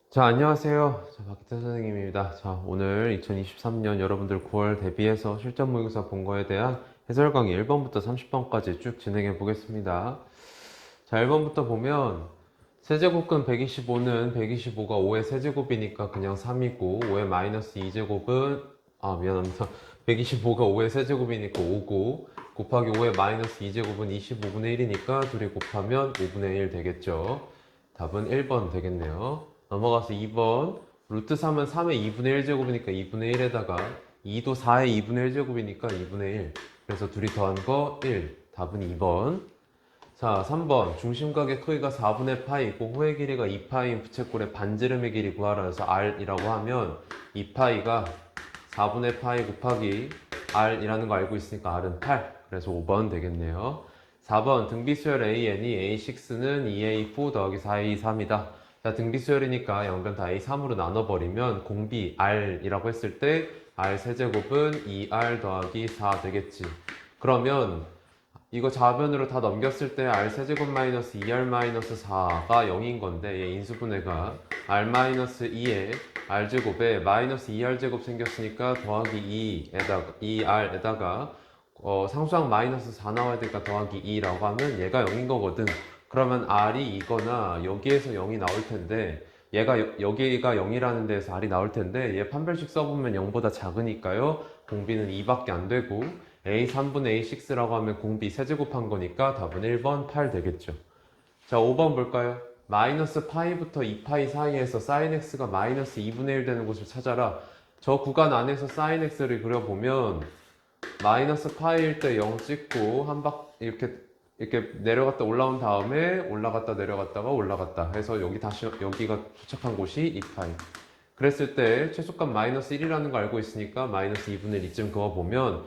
자, 안녕하세요. 박기태 선생님입니다. 자, 오늘 2023년 여러분들 9월 대비해서 실전 모의고사 본 거에 대한 해설 강의 1번부터 30번까지 쭉 진행해 보겠습니다. 자, 1번부터 보면 세제곱근 125는 125가 5의 세제곱이니까 그냥 3이고 5의 마이너스 2제곱은 미안합니다. 125가 5의 세제곱이니까 5고 곱하기 5의 마이너스 2제곱은 25분의 1이니까 둘이 곱하면 5분의 1 되겠죠. 답은 1번 되겠네요. 넘어가서 2번 루트 3은 3의 2분의 1제곱이니까 2분의 1에다가 2도 4의 2분의 1제곱이니까 2분의 1 그래서 둘이 더한 거 1 답은 2번. 자 3번 중심각의 크기가 4분의 파이고 호의 길이가 2파이인 부채꼴의 반지름의 길이 구하라 해서 r이라고 하면 2파이가 4분의 파이 곱하기 r이라는 거 알고 있으니까 r은 8 그래서 5번 되겠네요. 4번 등비수열 AN이 A6는 2A4 더하기 4A3이다. 자, 등비수열이니까 양변 다 A3으로 나눠버리면 공비 R이라고 했을 때 R 세제곱은 2R 더하기 4 되겠지. 그러면 이거 좌변으로 다 넘겼을 때 R 세제곱 마이너스 2R 마이너스 4가 0인 건데 얘 인수분해가 R 마이너스 2에 R 제곱에 마이너스 2R 제곱 생겼으니까 더하기 2R에다가 상수항 마이너스 4 나와야 되니까 더하기 2라고 하면 얘가 0인 거거든. 그러면 R이 이거나 여기에서 0이 나올 텐데 여기가 0이라는 데에서 R이 나올 텐데 얘 판별식 써보면 0보다 작으니까요. 공비는 2밖에 안 되고 A 3분의 A6라고 하면 공비 세제곱한 거니까 답은 1번 8 되겠죠. 자 5번 볼까요? 마이너스 파이부터 2파이 사이에서 sin x가 마이너스 2분의 1 되는 곳을 찾아라. 저 구간 안에서 sin x를 그려보면 마이너스 파이일 때 0 찍고 이렇게 내려갔다 올라온 다음에 올라갔다 내려갔다가 올라갔다 해서 여기가 도착한 곳이 2파이. 그랬을 때 최소값 마이너스 1이라는 거 알고 있으니까 마이너스 2분의 1 이쯤 그어보면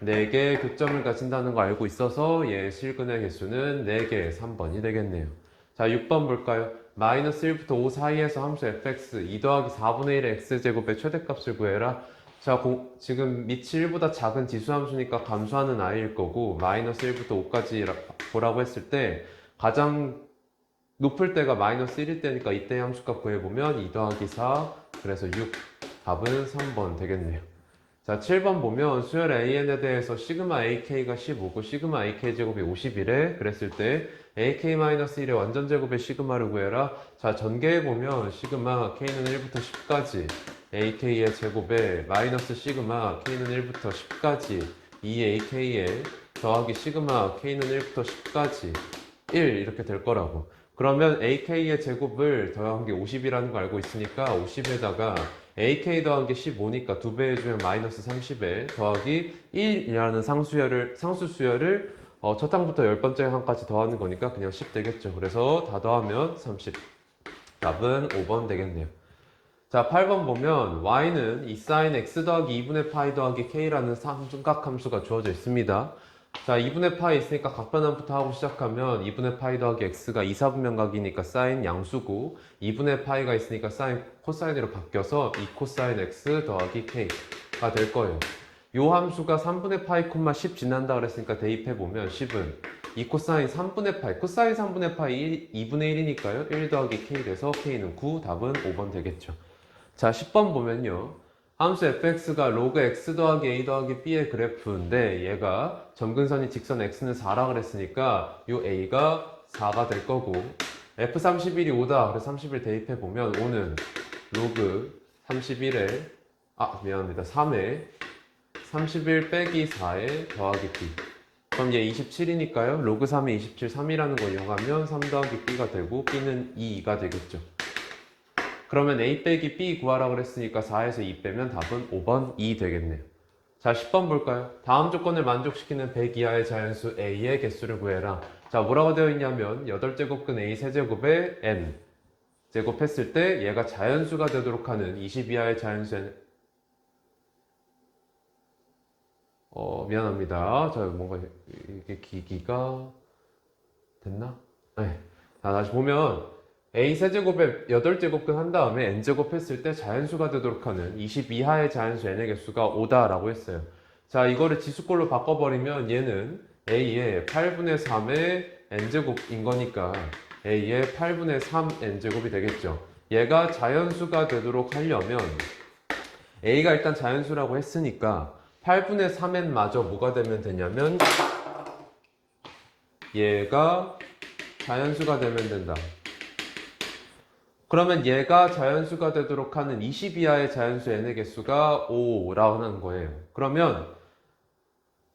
4개의 교점을 가진다는 거 알고 있어서 얘 실근의 개수는 4개, 3번이 되겠네요. 자, 6번 볼까요? 마이너스 1부터 5 사이에서 함수 fx 2 더하기 4분의 1의 x제곱의 최대값을 구해라. 자, 지금 밑이 1보다 작은 지수함수니까 감소하는 i일 거고 마이너스 1부터 5까지 보라고 했을 때 가장 높을 때가 마이너스 1일 때니까 이때 함수값 구해보면 2 더하기 4 그래서 6 답은 3번 되겠네요. 자 7번 보면 수열 AN에 대해서 시그마 AK가 15고 시그마 AK 제곱이 50이래. 그랬을 때 AK-1의 완전 제곱의 시그마를 구해라. 자 전개해 보면 시그마 K는 1부터 10까지 AK의 제곱에 마이너스 시그마 K는 1부터 10까지 2AK에 더하기 시그마 K는 1부터 10까지 1 이렇게 될 거라고. 그러면 AK의 제곱을 더한 게 50이라는 거 알고 있으니까 50에다가 AK 더한 게 15니까 2배 해주면 마이너스 30에 더하기 1이라는 상수 수열을 첫 항부터 10번째 항까지 더하는 거니까 그냥 10 되겠죠. 그래서 다 더하면 30. 답은 5번 되겠네요. 자, 8번 보면 y는 2 sin x 더하기 2분의 파이 더하기 k라는 삼각함수가 주어져 있습니다. 자, 2분의 파이 있으니까 각변환부터 하고 시작하면 2분의 파이 더하기 x가 2, 4분면각이니까 사인 양수고 2분의 파이가 있으니까 사인 코사인으로 바뀌어서 2 코사인 x 더하기 k가 될 거예요. 요 함수가 3분의 파이 콤마 10 지난다 그랬으니까 대입해보면 10은 2 코사인 3분의 파이 코사인 3분의 파이 2분의 1이니까요. 1 더하기 k 돼서 k는 9 답은 5번 되겠죠. 자 10번 보면요. 함수 fx가 로그 x 더하기 a 더하기 b의 그래프인데 얘가 점근선이 직선 x는 4라 그랬으니까 요 a가 4가 될 거고 f31이 5다 그래서 31 대입해 보면 5는 로그 31에 미안합니다 3에 31 빼기 4에 더하기 b 그럼 얘 27이니까요 로그 3에 27 3이라는 거 이용하면 3 더하기 b가 되고 b는 2가 되겠죠. 그러면 a 빼기 b 구하라 그랬으니까 4에서 2 빼면 답은 5번 2 되겠네요. 자 10번 볼까요? 다음 조건을 만족시키는 100 이하의 자연수 a의 개수를 구해라. 자 뭐라고 되어 있냐면 8제곱근 a 세제곱에 n 제곱했을 때 얘가 자연수가 되도록 하는 20 이하의 자연수 미안합니다. 저 뭔가 이게 기기가 됐나? 네. 자 다시 보면 a 세제곱에 8제곱근 한 다음에 n제곱 했을 때 자연수가 되도록 하는 20 이하의 자연수 n의 개수가 5다 라고 했어요. 자 이거를 지수꼴로 바꿔버리면 얘는 a의 8분의 3의 n제곱인 거니까 a의 8분의 3 n제곱이 되겠죠. 얘가 자연수가 되도록 하려면 a가 일단 자연수라고 했으니까 8분의 3n 마저 뭐가 되면 되냐면 얘가 자연수가 되면 된다. 그러면 얘가 자연수가 되도록 하는 20 이하의 자연수 n의 개수가 5라는 거예요. 그러면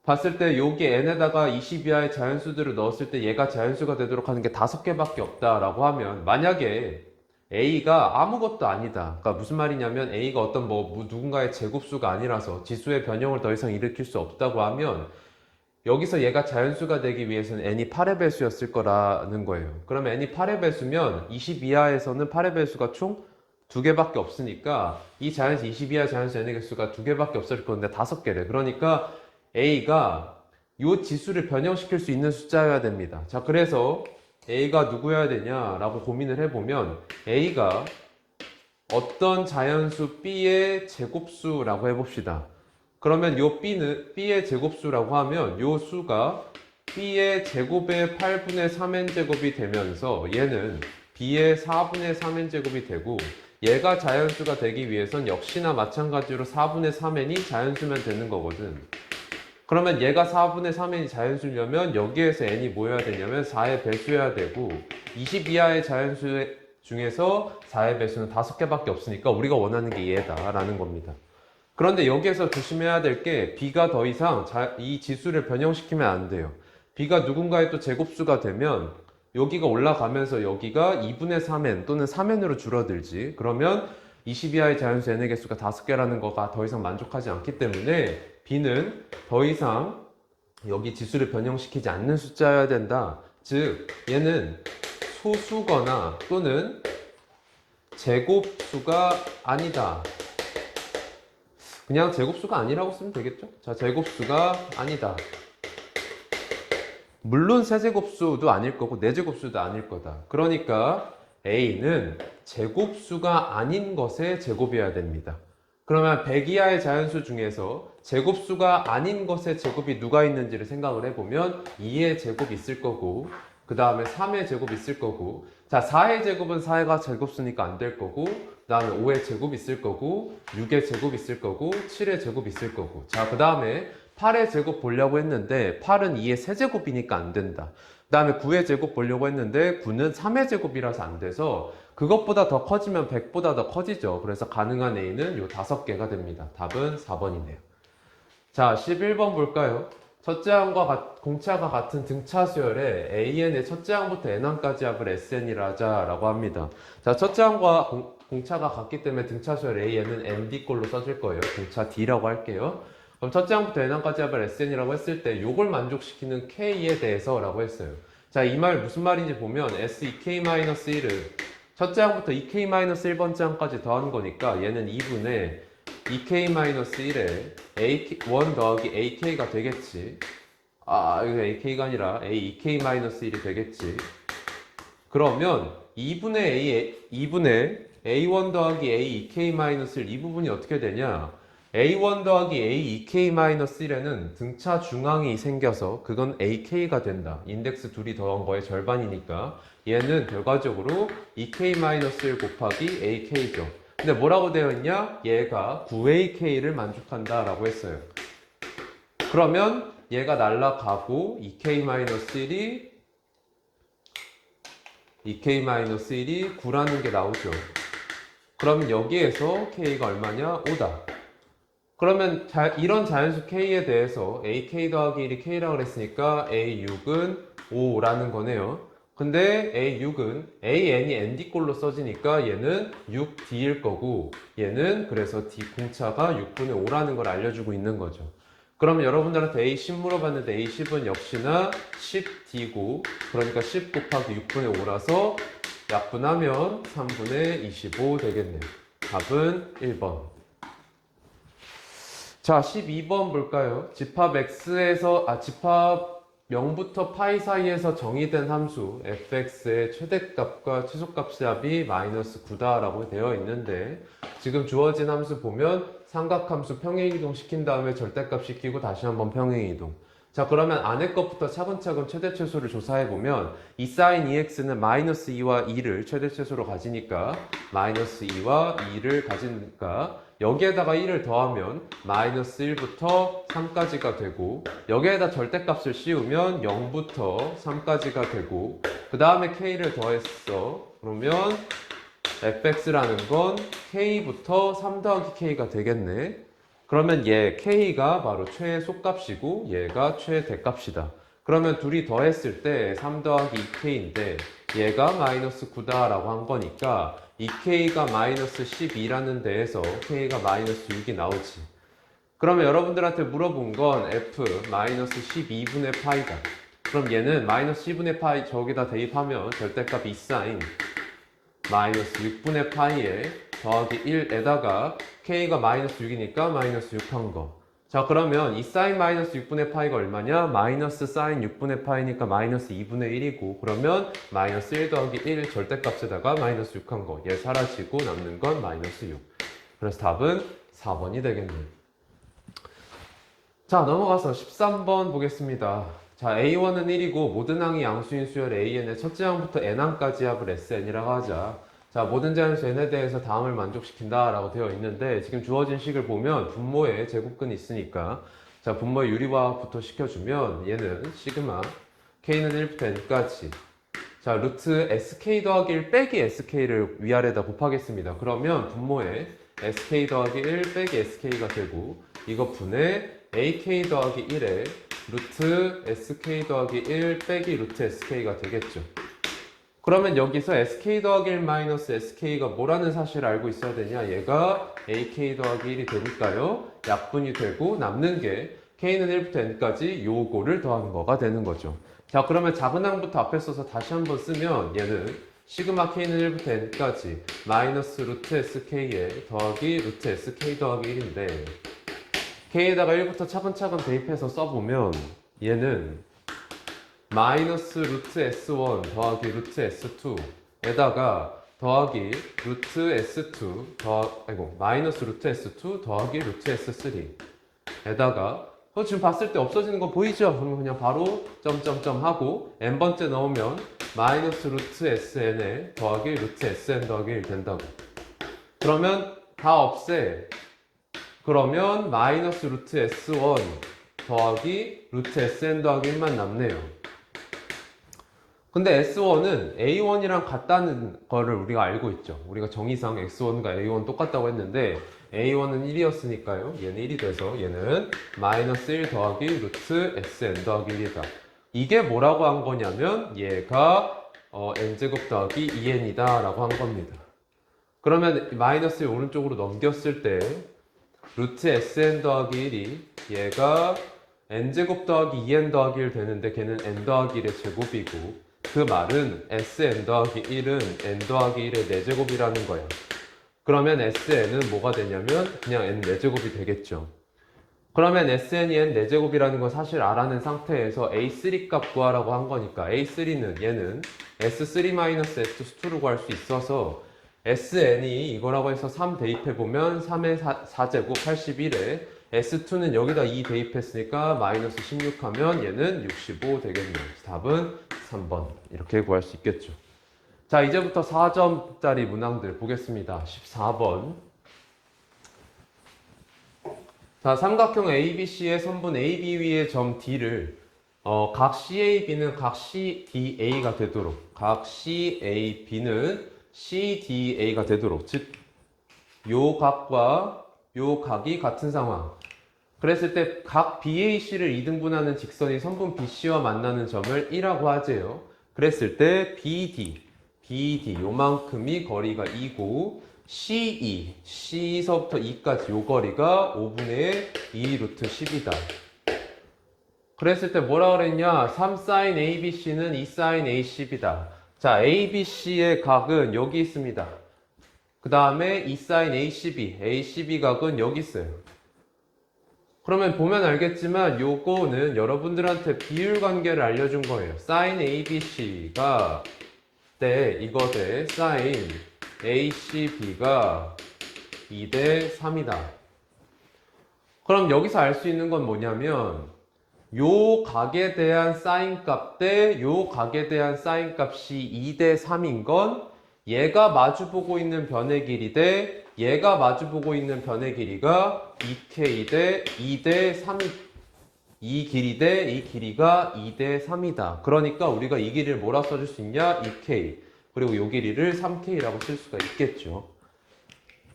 봤을 때 여기 n에다가 20 이하의 자연수들을 넣었을 때 얘가 자연수가 되도록 하는 게 5개밖에 없다라고 하면, 만약에 a가 아무것도 아니다. 그러니까 무슨 말이냐면 a가 어떤 누군가의 제곱수가 아니라서 지수의 변형을 더 이상 일으킬 수 없다고 하면 여기서 얘가 자연수가 되기 위해서는 n이 8의 배수였을 거라는 거예요. 그러면 n이 8의 배수면 20 이하에서는 8의 배수가 총 2개밖에 없으니까 이 자연수 20 이하 자연수 n의 개수가 2개밖에 없을 건데 5개래. 그러니까 a가 이 지수를 변형시킬 수 있는 숫자여야 됩니다. 자, 그래서 a가 누구여야 되냐라고 고민을 해보면 a가 어떤 자연수 b의 제곱수라고 해봅시다. 그러면 요 b는 b의 제곱수라고 하면 요 수가 b의 제곱의 8분의 3n 제곱이 되면서 얘는 b의 4분의 3n 제곱이 되고, 얘가 자연수가 되기 위해선 역시나 마찬가지로 4분의 3n이 자연수면 되는 거거든. 그러면 얘가 4분의 3n이 자연수려면 여기에서 n이 뭐 해야 되냐면 4의 배수여야 되고, 20 이하의 자연수 중에서 4의 배수는 5개밖에 없으니까 우리가 원하는 게 얘다라는 겁니다. 그런데 여기에서 조심해야 될 게 b가 더 이상 이 지수를 변형시키면 안 돼요. b가 누군가의 또 제곱수가 되면 여기가 올라가면서 여기가 2분의 3n 또는 3n으로 줄어들지. 그러면 20 이하의 자연수 n의 개수가 5개라는 거가 더 이상 만족하지 않기 때문에 b는 더 이상 여기 지수를 변형시키지 않는 숫자여야 된다. 즉 얘는 소수거나 또는 제곱수가 아니다. 그냥 제곱수가 아니라고 쓰면 되겠죠? 자, 제곱수가 아니다. 물론 세제곱수도 아닐 거고 네제곱수도 아닐 거다. 그러니까 a는 제곱수가 아닌 것의 제곱이어야 됩니다. 그러면 100 이하의 자연수 중에서 제곱수가 아닌 것의 제곱이 누가 있는지를 생각을 해보면 2의 제곱이 있을 거고, 그 다음에 3의 제곱이 있을 거고, 자, 4의 제곱은 4가 제곱수니까 안 될 거고, 그 다음에 5의 제곱 있을 거고, 6의 제곱 있을 거고, 7의 제곱 있을 거고. 자, 그 다음에 8의 제곱 보려고 했는데 8은 2의 세제곱이니까 안 된다. 그 다음에 9의 제곱 보려고 했는데 9는 3의 제곱이라서 안 돼서 그것보다 더 커지면 100보다 더 커지죠. 그래서 가능한 a는 요 5개가 됩니다. 답은 4번이네요. 자, 11번 볼까요? 첫째 항과 공차가 같은 등차 수열에 AN의 첫째 항부터 N항까지 합을 SN이라 하자라고 합니다. 자, 첫째 항과 공차가 같기 때문에 등차 수열 AN은 ND꼴로 써줄 거예요. 공차 D라고 할게요. 그럼 첫째 항부터 N항까지 합을 SN이라고 했을 때 요걸 만족시키는 K에 대해서라고 했어요. 자, 이 말 무슨 말인지 보면 SEK-1을 첫째 항부터 EK-1번째 항까지 더하는 거니까 얘는 2분의 EK-1에 AK1 더하기 AK가 되겠지. 아, 이거 AK가 아니라 AEK-1이 되겠지. 그러면 2분의 A1 더하기 AEK-1 이 부분이 어떻게 되냐? A1 더하기 AEK-1에는 등차 중앙이 생겨서 그건 AK가 된다. 인덱스 둘이 더한 거의 절반이니까 얘는 결과적으로 EK-1 곱하기 AK죠. 근데 뭐라고 되어 있냐? 얘가 9AK를 만족한다 라고 했어요. 그러면 얘가 날라가고 EK-1이 9라는 게 나오죠. 그러면 여기에서 K가 얼마냐? 5다. 그러면 이런 자연수 K에 대해서 AK 더하기 1이 K라고 했으니까 A6은 5라는 거네요. 근데 A6은 AN이 ND꼴로 써지니까 얘는 6D일 거고, 얘는 그래서 D 공차가 6분의 5라는 걸 알려주고 있는 거죠. 그러면 여러분들한테 A10 물어봤는데 A10은 역시나 10D고, 그러니까 10 곱하기 6분의 5라서 약분하면 3분의 25 되겠네요. 답은 1번. 자, 12번 볼까요? 집합 집합 0부터 파이 사이에서 정의된 함수 fx의 최대값과 최소값의 합이 마이너스 9다라고 되어 있는데, 지금 주어진 함수 보면 삼각함수 평행이동 시킨 다음에 절대값 시키고 다시 한번 평행이동. 자, 그러면 안에 것부터 차근차근 최대 최소를 조사해 보면 이 sin 2x는 마이너스 2와 2를 최대 최소로 가지니까 마이너스 2와 2를 가지니까 여기에다가 1을 더하면 마이너스 1부터 3까지가 되고 여기에다 절대값을 씌우면 0부터 3까지가 되고 그 다음에 k를 더했어. 그러면 fx라는 건 k부터 3 더하기 k가 되겠네. 그러면 얘 k가 바로 최소값이고 얘가 최대값이다. 그러면 둘이 더했을 때 3 더하기 2k인데 얘가 마이너스 9다 라고 한 거니까 2k가 마이너스 12라는 데에서 k가 마이너스 6이 나오지. 그러면 여러분들한테 물어본 건 f 마이너스 12분의 파이다. 그럼 얘는 마이너스 10분의 파이 저기다 대입하면 절대값 2sin 마이너스 6분의 파이에 더하기 1에다가 k가 마이너스 6이니까 마이너스 6 한 거. 자, 그러면 이 sin 마이너스 6분의 파이가 얼마냐? 마이너스 sin 6분의 파이니까 마이너스 2분의 1이고 그러면 마이너스 1 더하기 1 절대값에다가 마이너스 6 한 거. 얘 사라지고 남는 건 마이너스 6. 그래서 답은 4번이 되겠네. 자, 넘어가서 13번 보겠습니다. 자, A1은 1이고 모든 항이 양수인 수열 AN의 첫째 항부터 N항까지 합을 SN이라고 하자. 자, 모든 자연수 N에 대해서 다음을 만족시킨다 라고 되어 있는데 지금 주어진 식을 보면 분모에 제곱근이 있으니까 자, 분모의 유리화부터 시켜주면 얘는 시그마 K는 1부터 N까지 자, 루트 SK 더하기 1 빼기 SK를 위아래다 곱하겠습니다. 그러면 분모에 SK 더하기 1 빼기 SK가 되고 이거 분의 AK 더하기 1에 루트 SK 더하기 1 빼기 루트 SK가 되겠죠. 그러면 여기서 SK 더하기 1 마이너스 SK가 뭐라는 사실을 알고 있어야 되냐? 얘가 AK 더하기 1이 되니까요. 약분이 되고 남는 게 K는 1부터 N까지 요거를 더하는 거가 되는 거죠. 자, 그러면 작은 항부터 앞에 써서 다시 한번 쓰면 얘는 시그마 K는 1부터 N까지 마이너스 루트 SK에 더하기 루트 SK 더하기 1인데 K에다가 1부터 차근차근 대입해서 써보면 얘는 마이너스 루트 S1 더하기 루트 S2에다가 더하기 루트 S2 마이너스 루트 S2 더하기 루트 S3에다가 지금 봤을 때 없어지는 거 보이죠? 그러면 그냥 바로 점점점 하고 n번째 넣으면 마이너스 루트 SN에 더하기 루트 SN 더하기 1 된다고. 그러면 다 없애. 그러면 마이너스 루트 S1 더하기 루트 SN 더하기 1만 남네요. 근데 S1은 A1이랑 같다는 거를 우리가 알고 있죠. 우리가 정의상 X1과 A1 똑같다고 했는데 A1은 1이었으니까요. 얘는 1이 돼서 얘는 마이너스 1 더하기 루트 SN 더하기 1이다. 이게 뭐라고 한 거냐면 얘가 n제곱 더하기 2n이다 라고 한 겁니다. 그러면 마이너스 오른쪽으로 넘겼을 때 루트 SN 더하기 1이 얘가 n제곱 더하기 2n 더하기 1 되는데 걔는 n 더하기 1의 제곱이고 그 말은 Sn 더하기 1은 n 더하기 1의 4제곱이라는 거야. 그러면 Sn은 뭐가 되냐면 그냥 n 4제곱이 되겠죠. 그러면 Sn이 n 4제곱이라는 건 사실 알아낸 상태에서 A3 값 구하라고 한 거니까 A3는 얘는 S3-S2로 구할 수 있어서 Sn이 이거라고 해서 3 대입해보면 3의 4제곱 81에 S2는 여기다 2 대입했으니까 마이너스 16 하면 얘는 65 되겠네요. 답은 3번 이렇게 구할 수 있겠죠. 자, 이제부터 4점짜리 문항들 보겠습니다. 14번. 자, 삼각형 ABC의 선분 AB 위의 점 D를 각 CAB는 각 CDA가 되도록 각 CAB는 CDA가 되도록 즉 요 각과 요 각이 같은 상황. 그랬을 때 각 BAC를 2등분하는 직선이 선분 BC와 만나는 점을 1라고 하재요. 그랬을 때 BD 요만큼이 거리가 2고 CE, C서부터 E까지 요 거리가 5분의 2 루트 10이다. 그랬을 때 뭐라 그랬냐? 3sin ABC는 2sin A10이다. 자, ABC의 각은 여기 있습니다. 그 다음에 2sin A12 각은 여기 있어요. 그러면 보면 알겠지만 요거는 여러분들한테 비율 관계를 알려준 거예요. sin ABC가 이거 대 sin ACB가 2대 3이다. 그럼 여기서 알 수 있는 건 뭐냐면 요 각에 대한 사인 값 대 요 각에 대한 사인 값이 2대 3인 건 얘가 마주보고 있는 변의 길이 대 얘가 마주보고 있는 변의 길이가 2k 대 2대 3이 이 길이 대 이 길이가 2대 3이다. 그러니까 우리가 이 길이를 뭐라 써줄 수 있냐? 2k. 그리고 이 길이를 3k라고 쓸 수가 있겠죠.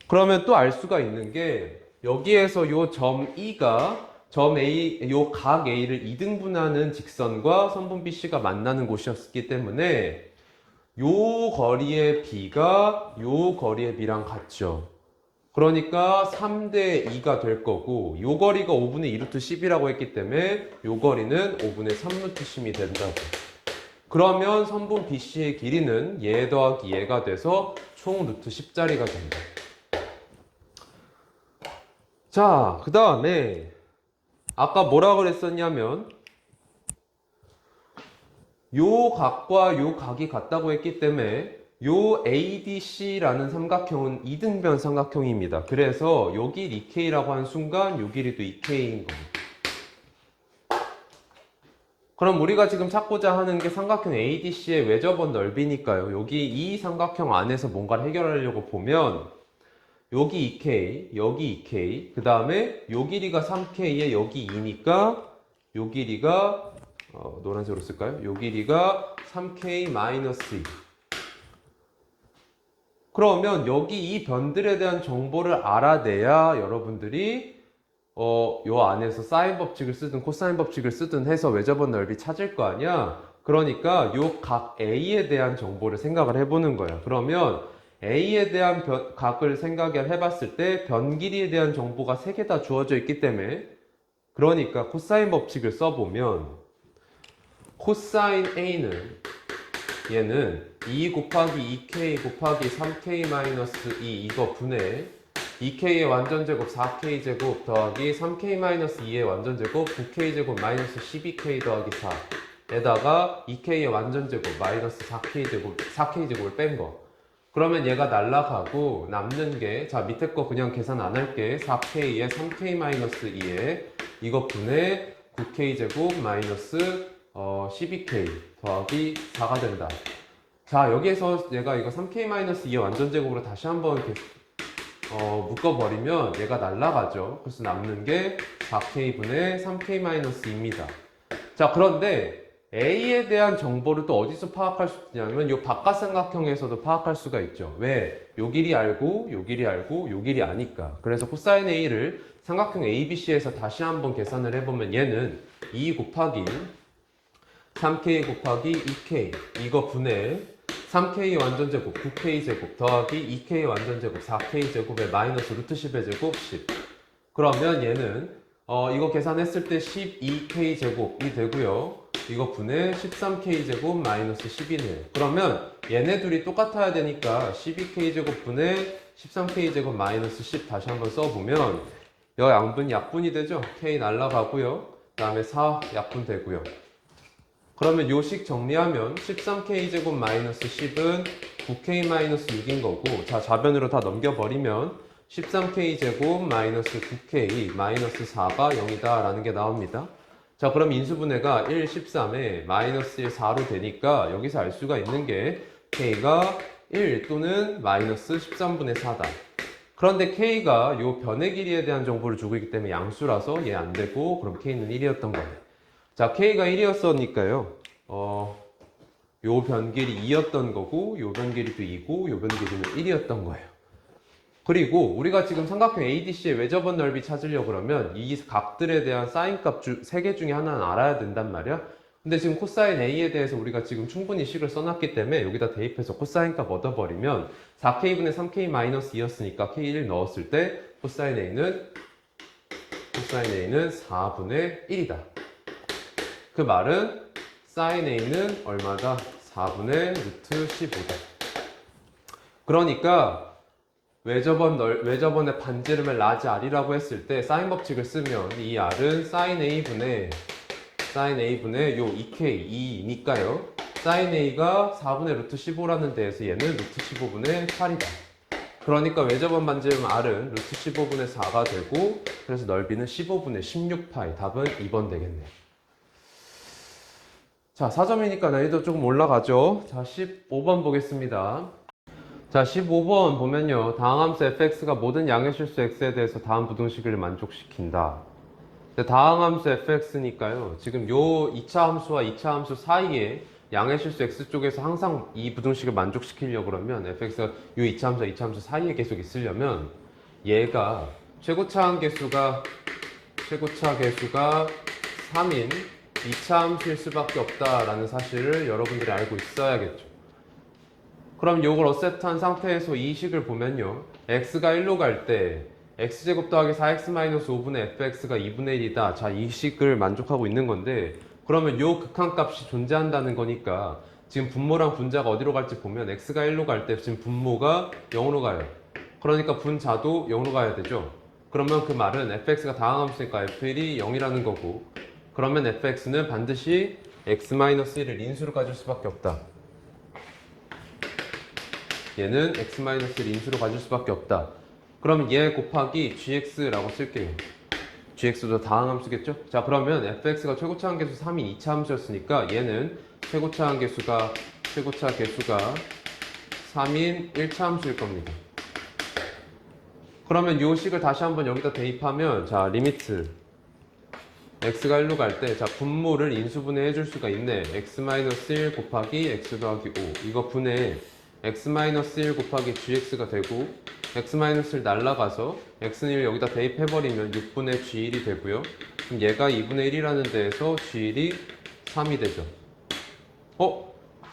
그러면 또 알 수가 있는 게 여기에서 요 점 E가 점 A, 요 각 A를 2등분하는 직선과 선분 BC가 만나는 곳이었기 때문에 요 거리의 B가 요 거리의 B랑 같죠. 그러니까 3대 2가 될 거고 요 거리가 5분의 2 루트 10이라고 했기 때문에 요 거리는 5분의 3 루트 10이 된다고. 그러면 선분 BC의 길이는 얘 더하기 얘가 돼서 총 루트 10짜리가 된다. 자, 그 다음에 아까 뭐라 그랬었냐면 요 각과 요 각이 같다고 했기 때문에 요 ADC라는 삼각형은 이등변 삼각형입니다. 그래서 요 길 2K라고 한 순간 요 길이도 2K인 겁니다. 그럼 우리가 지금 찾고자 하는 게 삼각형 ADC의 외접원 넓이니까요. 여기 이 삼각형 안에서 뭔가를 해결하려고 보면 여기 2K, 여기 2K, 그 다음에 요 길이가 3K에 여기 2니까 요 길이가 노란색으로 쓸까요? 요 길이가 3K-2. 그러면 여기 이 변들에 대한 정보를 알아내야 여러분들이 요 안에서 사인 법칙을 쓰든 코사인 법칙을 쓰든 해서 외접원 넓이 찾을 거 아니야? 그러니까 요 각 A에 대한 정보를 생각을 해보는 거야. 그러면 A에 대한 각을 생각을 해봤을 때 변 길이에 대한 정보가 3개 다 주어져 있기 때문에 그러니까 코사인 법칙을 써보면 코사인 A는 얘는 2 곱하기 2K 곱하기 3K-2 이거 분해 2K의 완전제곱 4K제곱 더하기 3K-2의 완전제곱 9K제곱 마이너스 12K 더하기 4에다가 2K의 완전제곱 마이너스 4K제곱을 뺀 거. 그러면 얘가 날라가고 남는 게 자 밑에 거 그냥 계산 안 할게. 4K에 3K-2에 이거 분해 9K제곱 마이너스 12K 더하기 4가 된다. 자 여기에서 얘가 이거 3K-2의 완전제곱으로 다시 한번 이렇게 묶어버리면 얘가 날라가죠. 그래서 남는 게 4K분의 3K-2입니다. 자 그런데 A에 대한 정보를 또 어디서 파악할 수 있냐면 이 바깥삼각형에서도 파악할 수가 있죠. 왜? 요 길이 알고 요 길이 알고 요 길이 아니까. 그래서 코사인 A를 삼각형 ABC에서 다시 한번 계산을 해보면 얘는 2 곱하기 3K 곱하기 2K 이거 분해 3K 완전제곱 9K제곱 더하기 2K 완전제곱 4K제곱에 마이너스 루트 10의 제곱 10 그러면 얘는 이거 계산했을 때 12K제곱이 되고요 이거 분해 13K제곱 마이너스 10이네요 그러면 얘네 둘이 똑같아야 되니까 12K제곱 분해 13K제곱 마이너스 10 다시 한번 써보면 여 양분 약분이 되죠 K 날라가고요 그 다음에 4 약분 되고요 그러면 요식 정리하면 13K제곱 마이너스 10은 9K 마이너스 6인 거고 자 좌변으로 다 넘겨버리면 13K제곱 마이너스 9K 마이너스 4가 0이다 라는 게 나옵니다. 자 그럼 인수분해가 1, 13에 마이너스 1, 4로 되니까 여기서 알 수가 있는 게 K가 1 또는 마이너스 13분의 4다. 그런데 K가 요 변의 길이에 대한 정보를 주고 있기 때문에 양수라서 얘 안 되고 그럼 K는 1이었던 거예요. 자, K가 1이었으니까요. 요 변길이 2였던 거고, 요 변길이도 2고, 요 변길이는 1이었던 거예요. 그리고 우리가 지금 삼각형 ADC의 외접원 넓이 찾으려고 그러면 이 각들에 대한 사인 값 3개 중에 하나는 알아야 된단 말이야. 근데 지금 코사인 A에 대해서 우리가 지금 충분히 식을 써놨기 때문에 여기다 대입해서 코사인 값 얻어버리면 4K분의 3K-2였으니까 K1 넣었을 때 코사인 A는 4분의 1이다. 그 말은 sin A는 얼마다? 4분의 루트 15다. 그러니까 외접원의 반지름을 라지 R이라고 했을 때 사인 법칙을 쓰면 이 R은 sin A분의 요 2K, 2니까요. sin A가 4분의 루트 15라는 데에서 얘는 루트 15분의 8이다. 그러니까 외접원 반지름 R은 루트 15분의 4가 되고 그래서 넓이는 15분의 16파이 답은 2번 되겠네요. 자, 4점이니까 난이도 조금 올라가죠. 자, 15번 보겠습니다. 자, 15번 보면요. 다항 함수 fx가 모든 양의 실수 x에 대해서 다음 부등식을 만족시킨다. 다항 함수 fx니까요. 지금 요 2차 함수와 2차 함수 사이에 양의 실수 x 쪽에서 항상 이 부등식을 만족시키려고 그러면 fx가 요 2차 함수와 2차 함수 사이에 계속 있으려면 얘가 최고차 개수가 3인 2차 함수일 수밖에 없다라는 사실을 여러분들이 알고 있어야겠죠. 그럼 이걸 어셋한 상태에서 이 식을 보면요. x가 1로 갈 때 x제곱 더하기 4x-5분의 fx가 2분의 1이다. 자, 이 식을 만족하고 있는 건데 그러면 요 극한값이 존재한다는 거니까 지금 분모랑 분자가 어디로 갈지 보면 x가 1로 갈 때 지금 분모가 0으로 가요. 그러니까 분자도 0으로 가야 되죠. 그러면 그 말은 fx가 다항함수니까 f1이 0이라는 거고 그러면 fx는 반드시 x-1을 인수로 가질 수밖에 없다. 얘는 x-1을 인수로 가질 수밖에 없다. 그러면 얘 곱하기 gx라고 쓸게요. gx도 다항함수겠죠? 자, 그러면 fx가 최고차 함계수 3인 2차 함수였으니까 얘는 최고차 개수가 3인 1차 함수일 겁니다. 그러면 요 식을 다시 한번 여기다 대입하면 자, 리미트 x가 1로 갈 때 자, 분모를 인수분해 해줄 수가 있네. x-1 곱하기 x 더하기 5 이거 분해 x-1 곱하기 gx가 되고 x-1 날라가서 x는 1 여기다 대입해버리면 6분의 g1이 되고요. 그럼 얘가 2분의 1이라는 데에서 g1이 3이 되죠.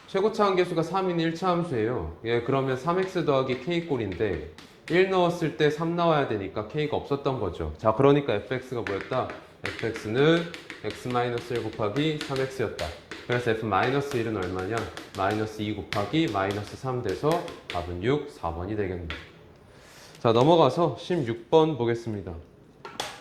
최고차 함계수가 3인 1차 함수예요. 예, 그러면 3x 더하기 k꼴인데 1 넣었을 때 3 나와야 되니까 k가 없었던 거죠. 자, 그러니까 fx가 뭐였다? fx는 x-1 곱하기 3x였다. 그래서 f-1은 얼마냐? 마이너스 2 곱하기 마이너스 3 돼서 답은 6, 4번이 되겠네요. 자, 넘어가서 16번 보겠습니다.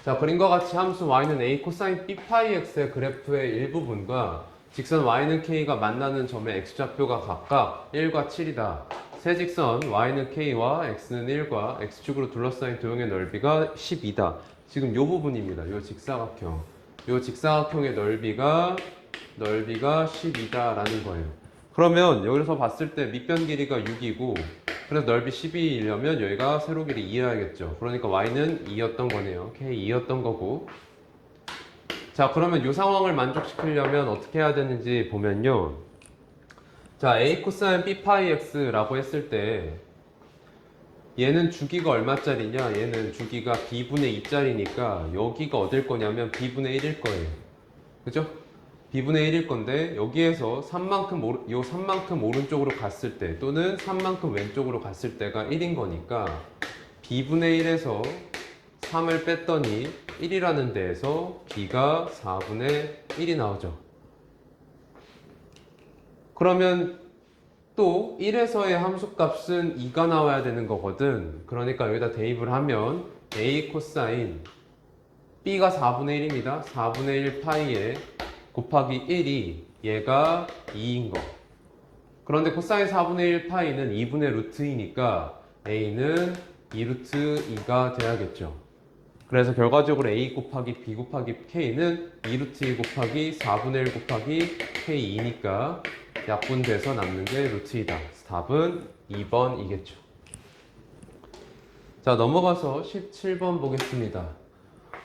자, 그림과 같이 함수 y는 a 코사인 b 파이 x의 그래프의 일부분과 직선 y는 k가 만나는 점의 x좌표가 각각 1과 7이다. 세 직선 y는 k와 x는 1과 x축으로 둘러싸인 도형의 넓이가 12다. 지금 이 부분입니다. 이 직사각형. 이 직사각형의 넓이가 12다라는 거예요. 그러면 여기서 봤을 때 밑변 길이가 6이고 그래서 넓이 12이려면 여기가 세로 길이 2여야겠죠. 그러니까 y는 2였던 거네요. k 2였던 거고. 자, 그러면 이 상황을 만족시키려면 어떻게 해야 되는지 보면요. 자, a 코사인 b 파이 x라고 했을 때 얘는 주기가 얼마짜리냐? 얘는 주기가 b분의 2짜리니까 여기가 어딜 거냐면 b분의 1일 거예요. 그죠? b분의 1일 건데 여기에서 3만큼 오른쪽으로 갔을 때 또는 3만큼 왼쪽으로 갔을 때가 1인 거니까 b분의 1에서 3을 뺐더니 1이라는 데에서 b가 4분의 1이 나오죠. 그러면 또 1에서의 함수값은 2가 나와야 되는 거거든. 그러니까 여기다 대입을 하면 a 코사인 b가 4분의 1입니다. 4분의 1 파이에 곱하기 1이 얘가 2인 거. 그런데 코사인 4분의 1 파이는 2분의 루트 2니까 a는 2루트 2가 돼야겠죠. 그래서 결과적으로 a 곱하기 b 곱하기 k는 2루트 2 곱하기 4분의 1 곱하기 k2니까 약분돼서 남는 게 루트 2다. 답은 2번이겠죠. 자, 넘어가서 17번 보겠습니다.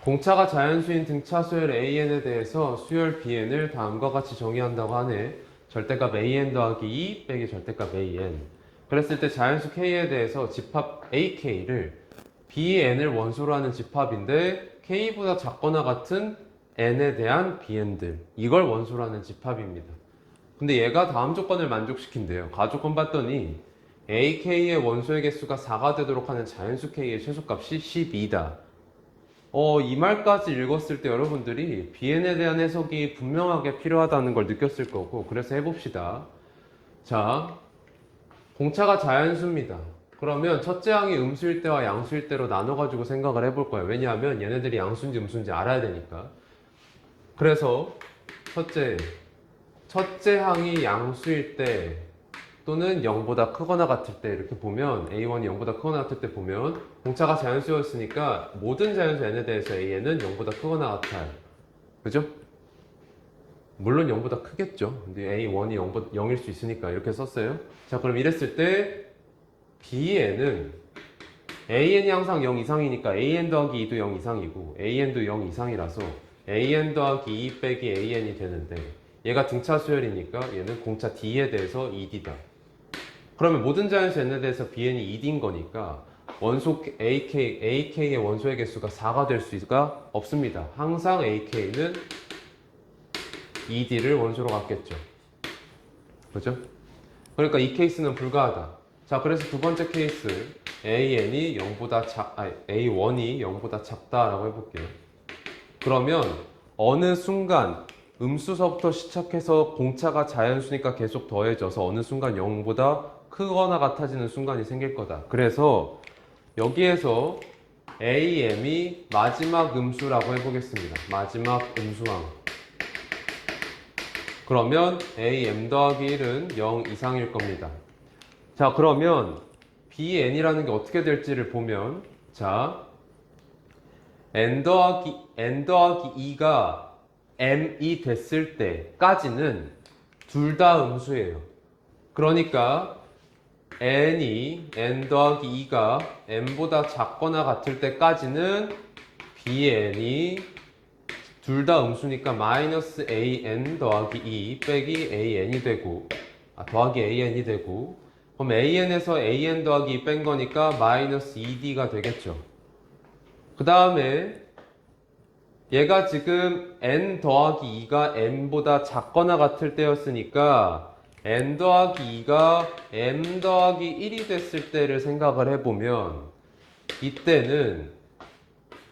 공차가 자연수인 등차 수열 AN에 대해서 수열 BN을 다음과 같이 정의한다고 하네. 절대값 AN 더하기 2 빼기 절대값 AN. 그랬을 때 자연수 K에 대해서 집합 AK를 BN을 원소로 하는 집합인데 K보다 작거나 같은 N에 대한 BN들. 이걸 원소로 하는 집합입니다. 근데 얘가 다음 조건을 만족시킨대요. 가조건 봤더니 AK의 원소의 개수가 4가 되도록 하는 자연수 K의 최소값이 12다. 이 말까지 읽었을 때 여러분들이 BN에 대한 해석이 분명하게 필요하다는 걸 느꼈을 거고 그래서 해봅시다. 자, 공차가 자연수입니다. 그러면 첫째 항이 음수일 때와 양수일 때로 나눠가지고 생각을 해볼 거예요. 왜냐하면 얘네들이 양수인지 음수인지 알아야 되니까. 그래서 첫째 항이 양수일 때 또는 0보다 크거나 같을 때 이렇게 보면 A1이 0보다 크거나 같을 때 보면 공차가 자연수였으니까 모든 자연수 n에 대해서 AN은 0보다 크거나 같아요. 그죠? 물론 0보다 크겠죠. 근데 A1이 0일 수 있으니까 이렇게 썼어요. 자, 그럼 이랬을 때 B에는 AN이 항상 0 이상이니까 AN 더하기 2도 0 이상이고 AN도 0 이상이라서 AN 더하기 2 빼기 AN이 되는데 얘가 등차 수열이니까 얘는 공차 D에 대해서 2D다. 그러면 모든 자연수 N에 대해서 BN이 2D인 거니까 원소 AK의 원소의 개수가 4가 될 수가 없습니다. 항상 AK는 2D를 원소로 갖겠죠. 그죠? 그러니까 이 케이스는 불가하다. 자, 그래서 두 번째 케이스 A1이 0보다 작다라고 해볼게요. 그러면 어느 순간 음수서부터 시작해서 공차가 자연수니까 계속 더해져서 어느 순간 0보다 크거나 같아지는 순간이 생길 거다. 그래서 여기에서 AM이 마지막 음수라고 해보겠습니다. 마지막 음수항. 그러면 AM 더하기 1은 0 이상일 겁니다. 자, 그러면 BN이라는 게 어떻게 될지를 보면, 자, N 더하기 2가 M이 됐을 때까지는 둘 다 음수예요. 그러니까 N 더하기 2가 M보다 작거나 같을 때까지는 BN이 둘 다 음수니까 마이너스 AN 더하기 2 빼기 AN이 되고, 더하기 AN이 되고, 그럼 AN에서 AN 더하기 2 뺀 거니까 마이너스 2D가 되겠죠. 그 다음에 얘가 지금 N 더하기 2가 M보다 작거나 같을 때였으니까 N 더하기 2가 M 더하기 1이 됐을 때를 생각을 해보면 이때는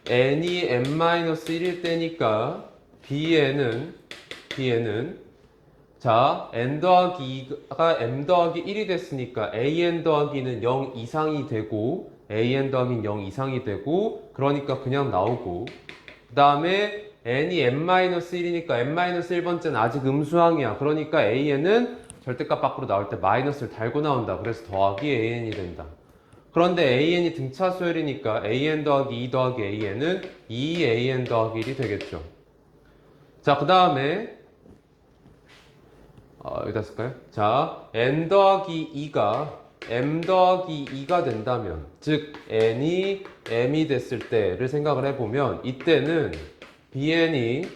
N이 M-1일 때니까 B에는 자, N 더하기 2가 M 더하기 1이 됐으니까 AN 더하기는 0 이상이 되고 AN 더하기는 0 이상이 되고 그러니까 그냥 나오고 그 다음에 N이 M-1이니까 M-1번째는 아직 음수항이야. 그러니까 AN은 절대값 밖으로 나올 때 마이너스를 달고 나온다. 그래서 더하기 AN이 된다. 그런데 AN이 등차 수열이니까 AN 더하기 2 더하기 AN은 2AN 더하기 1이 되겠죠. 자, 그 다음에 여기다 쓸까요? 자, N 더하기 2가 M 더하기 2가 된다면 즉 N이 M이 됐을 때를 생각을 해보면 이때는 BN이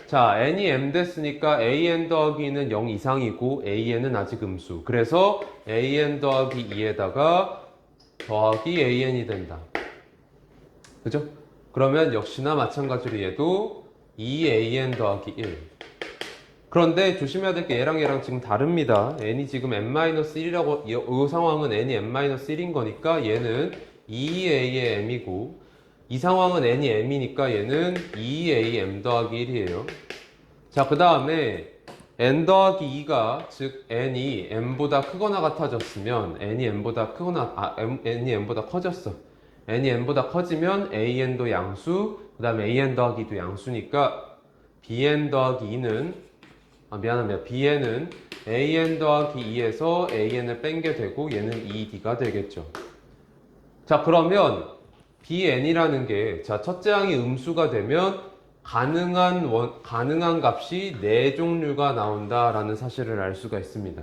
자, N이 M 됐으니까 AN 더하기는 0 이상이고 AN은 아직 음수. 그래서 AN 더하기 2에다가 더하기 AN이 된다. 그죠? 그러면 역시나 마찬가지로 얘도 2AN 더하기 1. 그런데 조심해야 될 게 얘랑 지금 다릅니다. N이 지금 M-1이라고, 이 상황은 N이 M-1인 거니까 얘는 2A의 M이고, 이 상황은 N이 M이니까 얘는 2AM 더하기 1이에요. 자, 그 다음에 N 더하기 2가, 즉, N이 M보다 크거나 같아졌으면, N이 M보다 커졌어. N이 M보다 커지면 AN도 양수, 그 다음에 AN 더하기도 양수니까, BN 더하기 2는, 미안합니다. BN은 AN 더하기 2에서 AN을 뺀게 되고, 얘는 2D가 되겠죠. 자, 그러면 BN이라는 게, 자, 첫째 항이 음수가 되면, 가능한 값이 4종류가 나온다라는 사실을 알 수가 있습니다.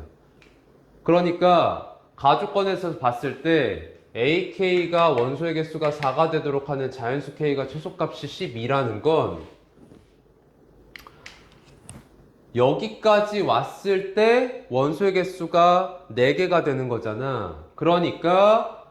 그러니까 가주권에서 봤을 때 AK가 원소의 개수가 4가 되도록 하는 자연수 K가 최소값이 12라는 건 여기까지 왔을 때 원소의 개수가 4개가 되는 거잖아. 그러니까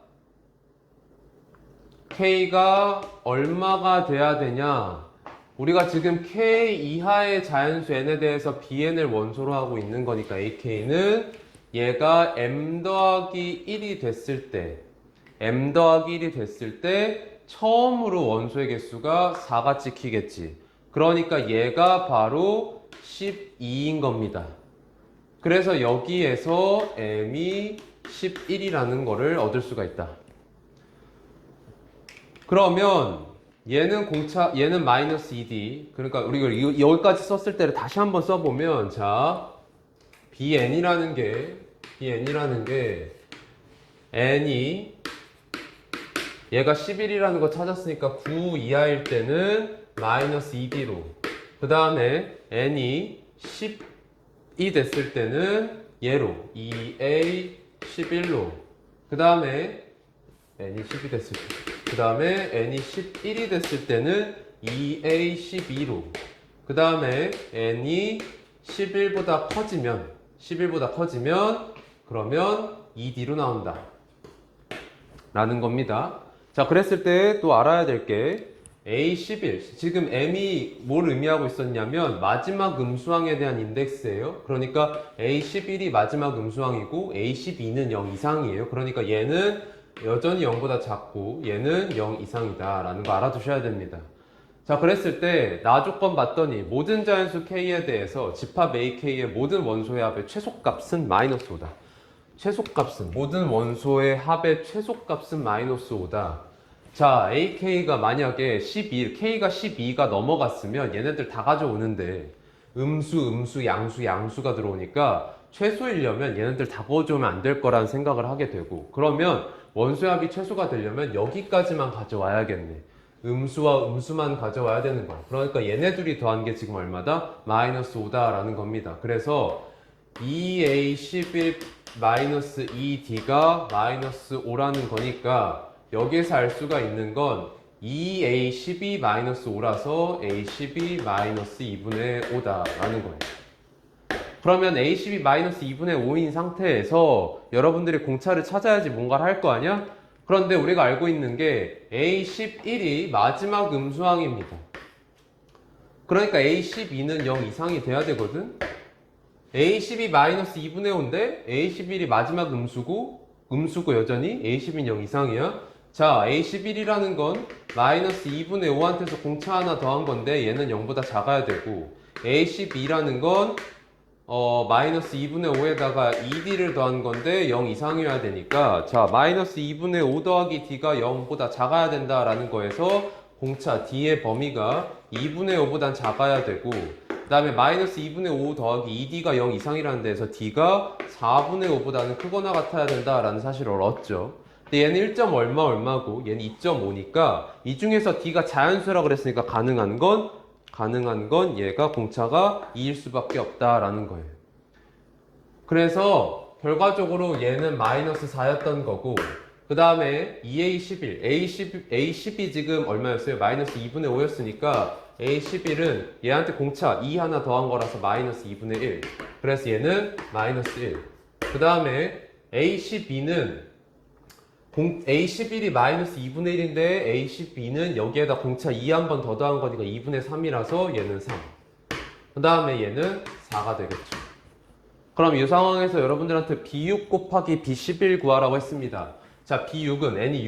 K가 얼마가 돼야 되냐? 우리가 지금 K 이하의 자연수 N에 대해서 BN을 원소로 하고 있는 거니까 AK는 얘가 M 더하기 1이 됐을 때 처음으로 원소의 개수가 4가 찍히겠지. 그러니까 얘가 바로 12인 겁니다. 그래서 여기에서 M이 11이라는 거를 얻을 수가 있다. 그러면 얘는 마이너스 2D. 그러니까 우리가 여기까지 썼을 때를 다시 한번 써보면, 자, BN이라는 게 N이 얘가 11이라는 거 찾았으니까 9 이하일 때는 마이너스 2D로. 그 다음에 N이 10이 됐을 때는 얘로 2a 11로 그 다음에 n이 10이 됐을 때 그 다음에 n이 11이 됐을 때는 2a 12로 그 다음에 n이 11보다 커지면 그러면 2d로 나온다 라는 겁니다. 자, 그랬을 때 또 알아야 될 게 A11 지금 M이 뭘 의미하고 있었냐면 마지막 음수항에 대한 인덱스예요. 그러니까 A11이 마지막 음수항이고 A12는 0 이상이에요. 그러니까 얘는 여전히 0보다 작고 얘는 0 이상이다 라는 거 알아두셔야 됩니다. 자, 그랬을 때 나 조건 봤더니 모든 자연수 K에 대해서 집합 AK의 모든 원소의 합의 최소값은 마이너스 5다. 최소값은 모든 원소의 합의 최소값은 마이너스 5다. 자, AK가 만약에 12, K가 12가 넘어갔으면 얘네들 다 가져오는데 음수, 양수가 들어오니까 최소이려면 얘네들 다 가져오면 안 될 거라는 생각을 하게 되고 그러면 원소의 합이 최소가 되려면 여기까지만 가져와야겠네. 음수와 음수만 가져와야 되는 거야. 그러니까 얘네 둘이 더한 게 지금 얼마다? 마이너스 5다라는 겁니다. 그래서 2A11 마이너스 2D가 마이너스 5라는 거니까 여기에서 알 수가 있는 건 2A12 마이너스 5라서 A12 마이너스 2분의 5다라는 거예요. 그러면 A12 마이너스 2분의 5인 상태에서 여러분들이 공차를 찾아야지 뭔가를 할 거 아니야? 그런데 우리가 알고 있는 게 A11이 마지막 음수항입니다. 그러니까 A12는 0 이상이 돼야 되거든? A12 마이너스 2분의 5인데 A11이 마지막 음수고 여전히 A12는 0 이상이야. 자, A11이라는 건 마이너스 2분의 5한테서 공차 하나 더한 건데 얘는 0보다 작아야 되고 A12라는 건 마이너스 2분의 5에다가 2D를 더한 건데 0 이상이어야 되니까 자, 마이너스 2분의 5 더하기 D가 0보다 작아야 된다라는 거에서 공차 D의 범위가 2분의 5보단 작아야 되고 그 다음에 마이너스 2분의 5 더하기 2D가 0 이상이라는 데서 D가 4분의 5보다는 크거나 같아야 된다라는 사실을 얻었죠. 근데 얘는 1점 얼마고 얘는 2.5니까 이 중에서 D가 자연수라고 그랬으니까 가능한 건 얘가 공차가 2일 수밖에 없다라는 거예요. 그래서 결과적으로 얘는 마이너스 4였던 거고 그 다음에 2A11, A12 지금 얼마였어요? 마이너스 2분의 5였으니까 A11은 얘한테 공차 2 하나 더한 거라서 마이너스 2분의 1. 그래서 얘는 마이너스 1. 그 다음에 A12는 A11이 마이너스 2분의 1인데 A12는 여기에다 공차 2 한 번 더 더한 거니까 2분의 3이라서 얘는 3. 그 다음에 얘는 4가 되겠죠. 그럼 이 상황에서 여러분들한테 B6 곱하기 B11 구하라고 했습니다. 자, B6은 n이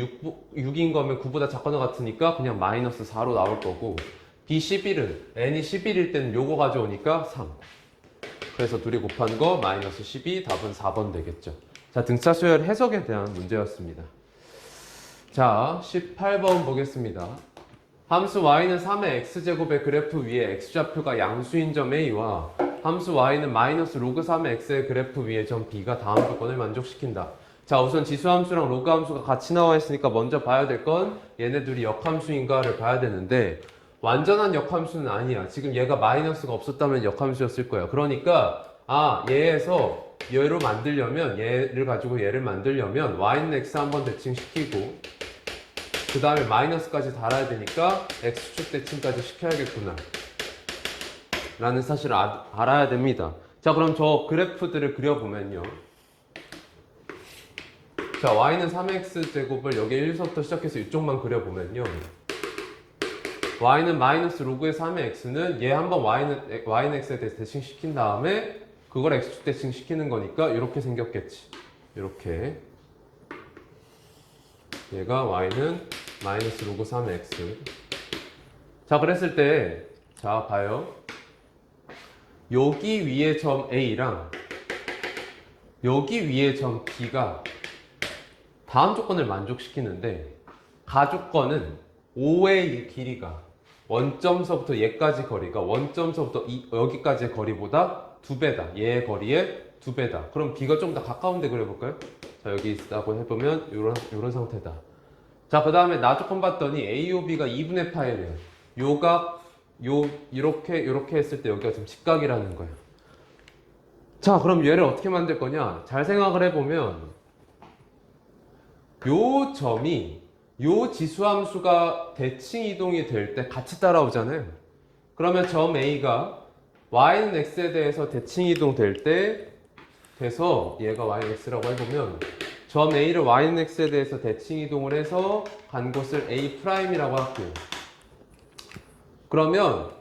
6인 거면 9보다 작거나 같으니까 그냥 마이너스 4로 나올 거고 B11은 n이 11일 때는 요거 가져오니까 3. 그래서 둘이 곱한 거 마이너스 12, 답은 4번 되겠죠. 자, 등차 수열 해석에 대한 문제였습니다. 자, 18번 보겠습니다. 함수 y는 3의 x제곱의 그래프 위에 x좌표가 양수인 점 a와 함수 y는 마이너스 로그 3의 x의 그래프 위에 점 b가 다음 조건을 만족시킨다. 자, 우선 지수함수랑 로그 함수가 같이 나와 있으니까 먼저 봐야 될 건 얘네 둘이 역함수인가를 봐야 되는데 완전한 역함수는 아니야. 지금 얘가 마이너스가 없었다면 역함수였을 거야. 그러니까 얘에서 얘로 만들려면 얘를 가지고 얘를 만들려면 y는 x 한번 대칭시키고 그 다음에 마이너스까지 달아야 되니까 x축 대칭까지 시켜야겠구나 라는 사실을 알아야 됩니다. 자, 그럼 저 그래프들을 그려보면요. 자, y는 3x제곱을 여기 1에서부터 시작해서 이쪽만 그려보면요. y는 마이너스 로그의 3의 x는 얘 한번 y는 x에 대해서 대칭시킨 다음에 그걸 x축 대칭시키는 거니까 이렇게 생겼겠지. 이렇게 얘가 y는 마이너스 로그 3의 x. 자, 그랬을 때 자, 봐요. 여기 위에 점 a랑 여기 위에 점 b가 다음 조건을 만족시키는데 가조건은 5의 길이가 원점서부터 얘까지 거리가 원점서부터 여기까지의 거리보다 2배다. 얘의 거리의 2배다. 그럼 b가 좀 더 가까운데 그려볼까요? 자, 여기 있다고 해보면 요런 상태다. 자, 그 다음에 나 조건 봤더니 AOB가 2분의 파이래요. 요각 이렇게 했을 때 여기가 지금 직각이라는 거예요. 자, 그럼 얘를 어떻게 만들 거냐? 잘 생각을 해보면 요 점이 요 지수함수가 대칭 이동이 될 때 같이 따라오잖아요. 그러면 점 A가 y는 x에 대해서 대칭 이동 될 때 돼서 얘가 y는 x라고 해보면 점 A를 y는 x에 대해서 대칭 이동을 해서 간 곳을 A'이라고 할게요. 그러면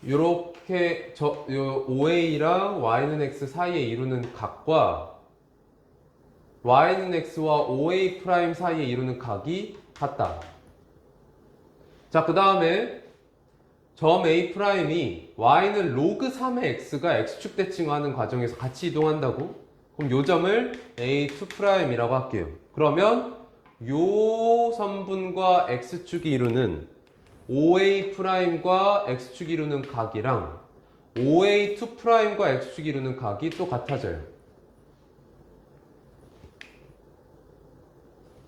요렇게 요 OA랑 y는 x 사이에 이루는 각과 y는 x와 OA 프라임 사이에 이루는 각이 같다. 자, 그 다음에 점 A 프라임이 y는 로그 3의 x가 x축 대칭하는 과정에서 같이 이동한다고? 그럼 요 점을 A2 프라임이라고 할게요. 그러면 요 선분과 x축이 이루는 OA 프라임과 x축이 이루는 각이랑 OA2 프라임과 x축이 이루는 각이 또 같아져요.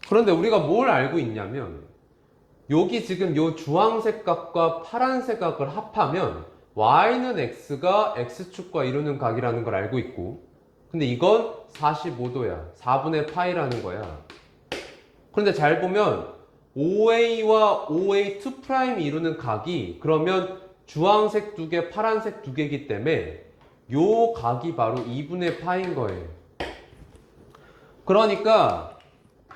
그런데 우리가 뭘 알고 있냐면 여기 지금 요 주황색 각과 파란색 각을 합하면 y는 x가 x축과 이루는 각이라는 걸 알고 있고, 근데 이건 45도야. 4분의 파이라는 거야. 그런데 잘 보면 OA와 OA2 프라임이 이루는 각이 그러면 주황색 두 개, 파란색 두 개이기 때문에 요 각이 바로 2분의 파인 거예요. 그러니까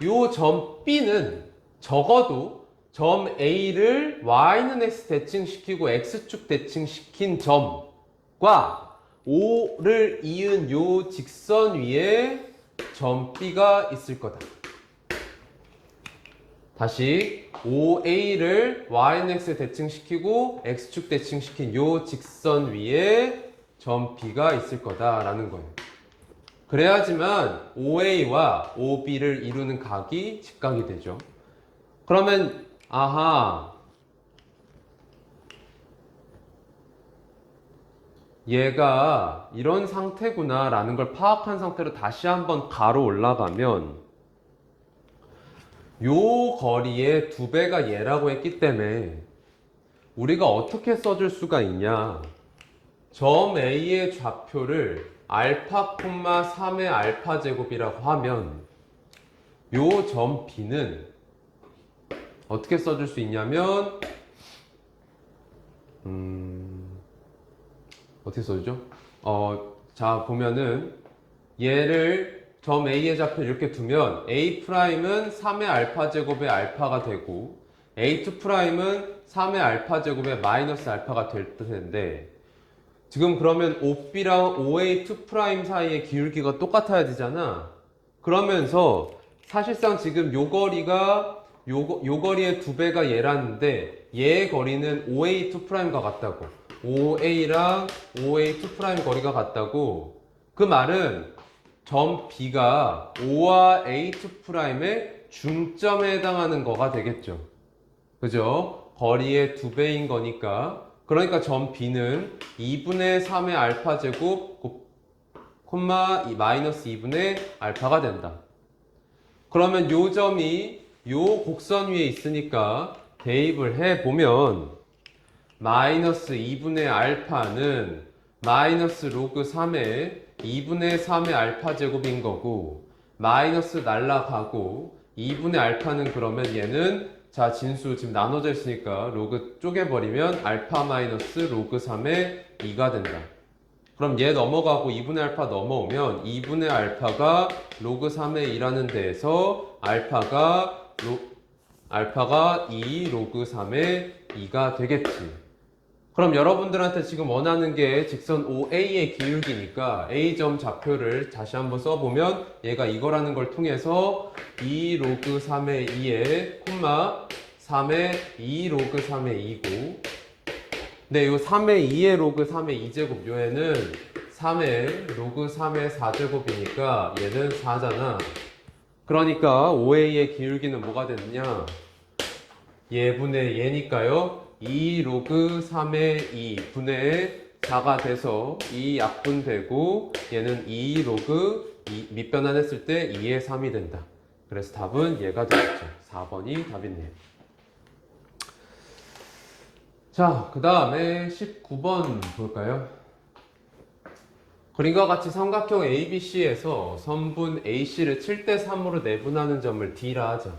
요 점 B는 적어도 점 A를 y는 x 대칭시키고 x축 대칭시킨 점과 O를 이은 요 직선 위에 점 B가 있을 거다. 다시 OA를 y는 x 대칭시키고 x축 대칭시킨 요 직선 위에 점 B가 있을 거다라는 거예요. 그래야지만 OA와 OB를 이루는 각이 직각이 되죠. 그러면 아하, 얘가 이런 상태구나 라는 걸 파악한 상태로 다시 한번 가로 올라가면 요 거리의 2배가 얘라고 했기 때문에 우리가 어떻게 써줄 수가 있냐, 점 A의 좌표를 알파, 3의 알파 제곱이라고 하면 요 점 B는 어떻게 써줄 수 있냐면 어떻게 써주죠? 자, 보면은 얘를 점 A의 좌표를 이렇게 두면 A'은 3의 알파 제곱의 알파가 되고 A2'은 3의 알파 제곱의 마이너스 알파가 될 텐데, 지금 그러면 OB랑 OA2' 사이의 기울기가 똑같아야 되잖아. 그러면서 사실상 지금 요 거리가 요 거리의 2배가 얘라는데 얘의 거리는 OA2'과 같다고. OA랑 OA2' 거리가 같다고. 그 말은 점 B가 O와 A2'의 중점에 해당하는 거가 되겠죠. 그죠? 거리의 2배인 거니까. 그러니까 점 B는 2분의 3의 알파 제곱 콤마 마이너스 2분의 알파가 된다. 그러면 요 점이 요 곡선 위에 있으니까 대입을 해보면 마이너스 2분의 알파는 마이너스 로그 3의 2분의 3의 알파 제곱인 거고, 마이너스 날라가고 2분의 알파는 그러면 얘는 자, 진수 지금 나눠져 있으니까 로그 쪼개버리면 알파 마이너스 로그 3의 2가 된다. 그럼 얘 넘어가고 2분의 알파 넘어오면 2분의 알파가 로그 3의 2라는 데에서 알파가 2 로그 3의 2가 되겠지. 그럼 여러분들한테 지금 원하는 게 직선 OA의 기울기니까 A점 좌표를 다시 한번 써보면 얘가 이거라는 걸 통해서 2 로그 3의 2에 콤마 3의 2 로그 3의 2고, 근데 요 3의 2의 로그 3의 2제곱 요에는 3의 로그 3의 4제곱이니까 얘는 4잖아. 그러니까 OA의 기울기는 뭐가 됐느냐, 얘분의 얘니까요 2 로그 3의 2 분의 4가 돼서 2 약분되고 얘는 2 로그 2 밑변환했을 때 2의 3이 된다. 그래서 답은 얘가 되겠죠. 4번이 답이네요. 자, 그 다음에 19번 볼까요? 그림과 같이 삼각형 ABC에서 선분 AC를 7대3으로 내분하는 점을 D라 하자.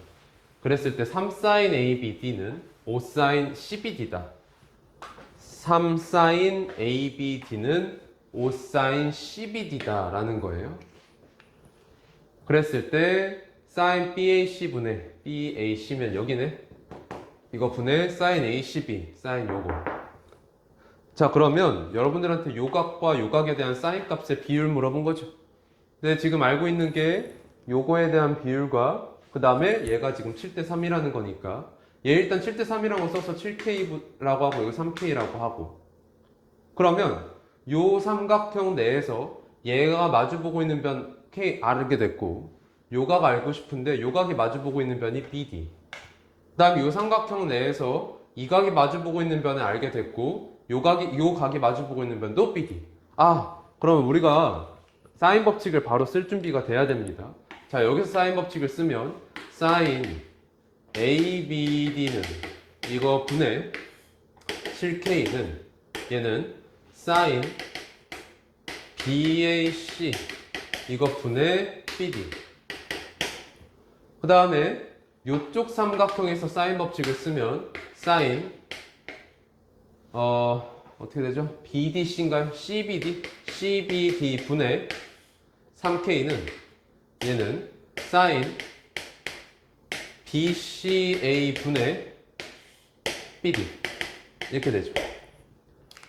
그랬을 때 3sin ABD는 5sin CBD다. 3sin ABD는 5sin CBD다 라는 거예요. 그랬을 때 sin BAC분의 BAC면 여기네. 이거 분의 sin ACB, sin 요거. 자, 그러면 여러분들한테 요각과 요각에 대한 사인 값의 비율 물어본 거죠. 근데 지금 알고 있는 게 요거에 대한 비율과 그 다음에 얘가 지금 7대3이라는 거니까 얘 일단 7대3이라고 써서 7K라고 하고 이거 3K라고 하고, 그러면 요 삼각형 내에서 얘가 마주보고 있는 변 K 알게 됐고, 요각 알고 싶은데 요각이 마주보고 있는 변이 BD, 그 다음에 요 삼각형 내에서 이 각이 마주보고 있는 변을 알게 됐고, 요 각이 마주보고 있는 변도 BD. 그러면 우리가 사인 법칙을 바로 쓸 준비가 돼야 됩니다. 자, 여기서 사인 법칙을 쓰면 사인 ABD는 이거 분의 7K는 얘는 사인 BAC 이거 분의 BD. 그 다음에 요쪽 삼각형에서 사인 법칙을 쓰면 사인 어떻게 되죠? BDC인가요? CBD? CBD 분의 3K는 얘는 사인 BCA 분의 BD 이렇게 되죠.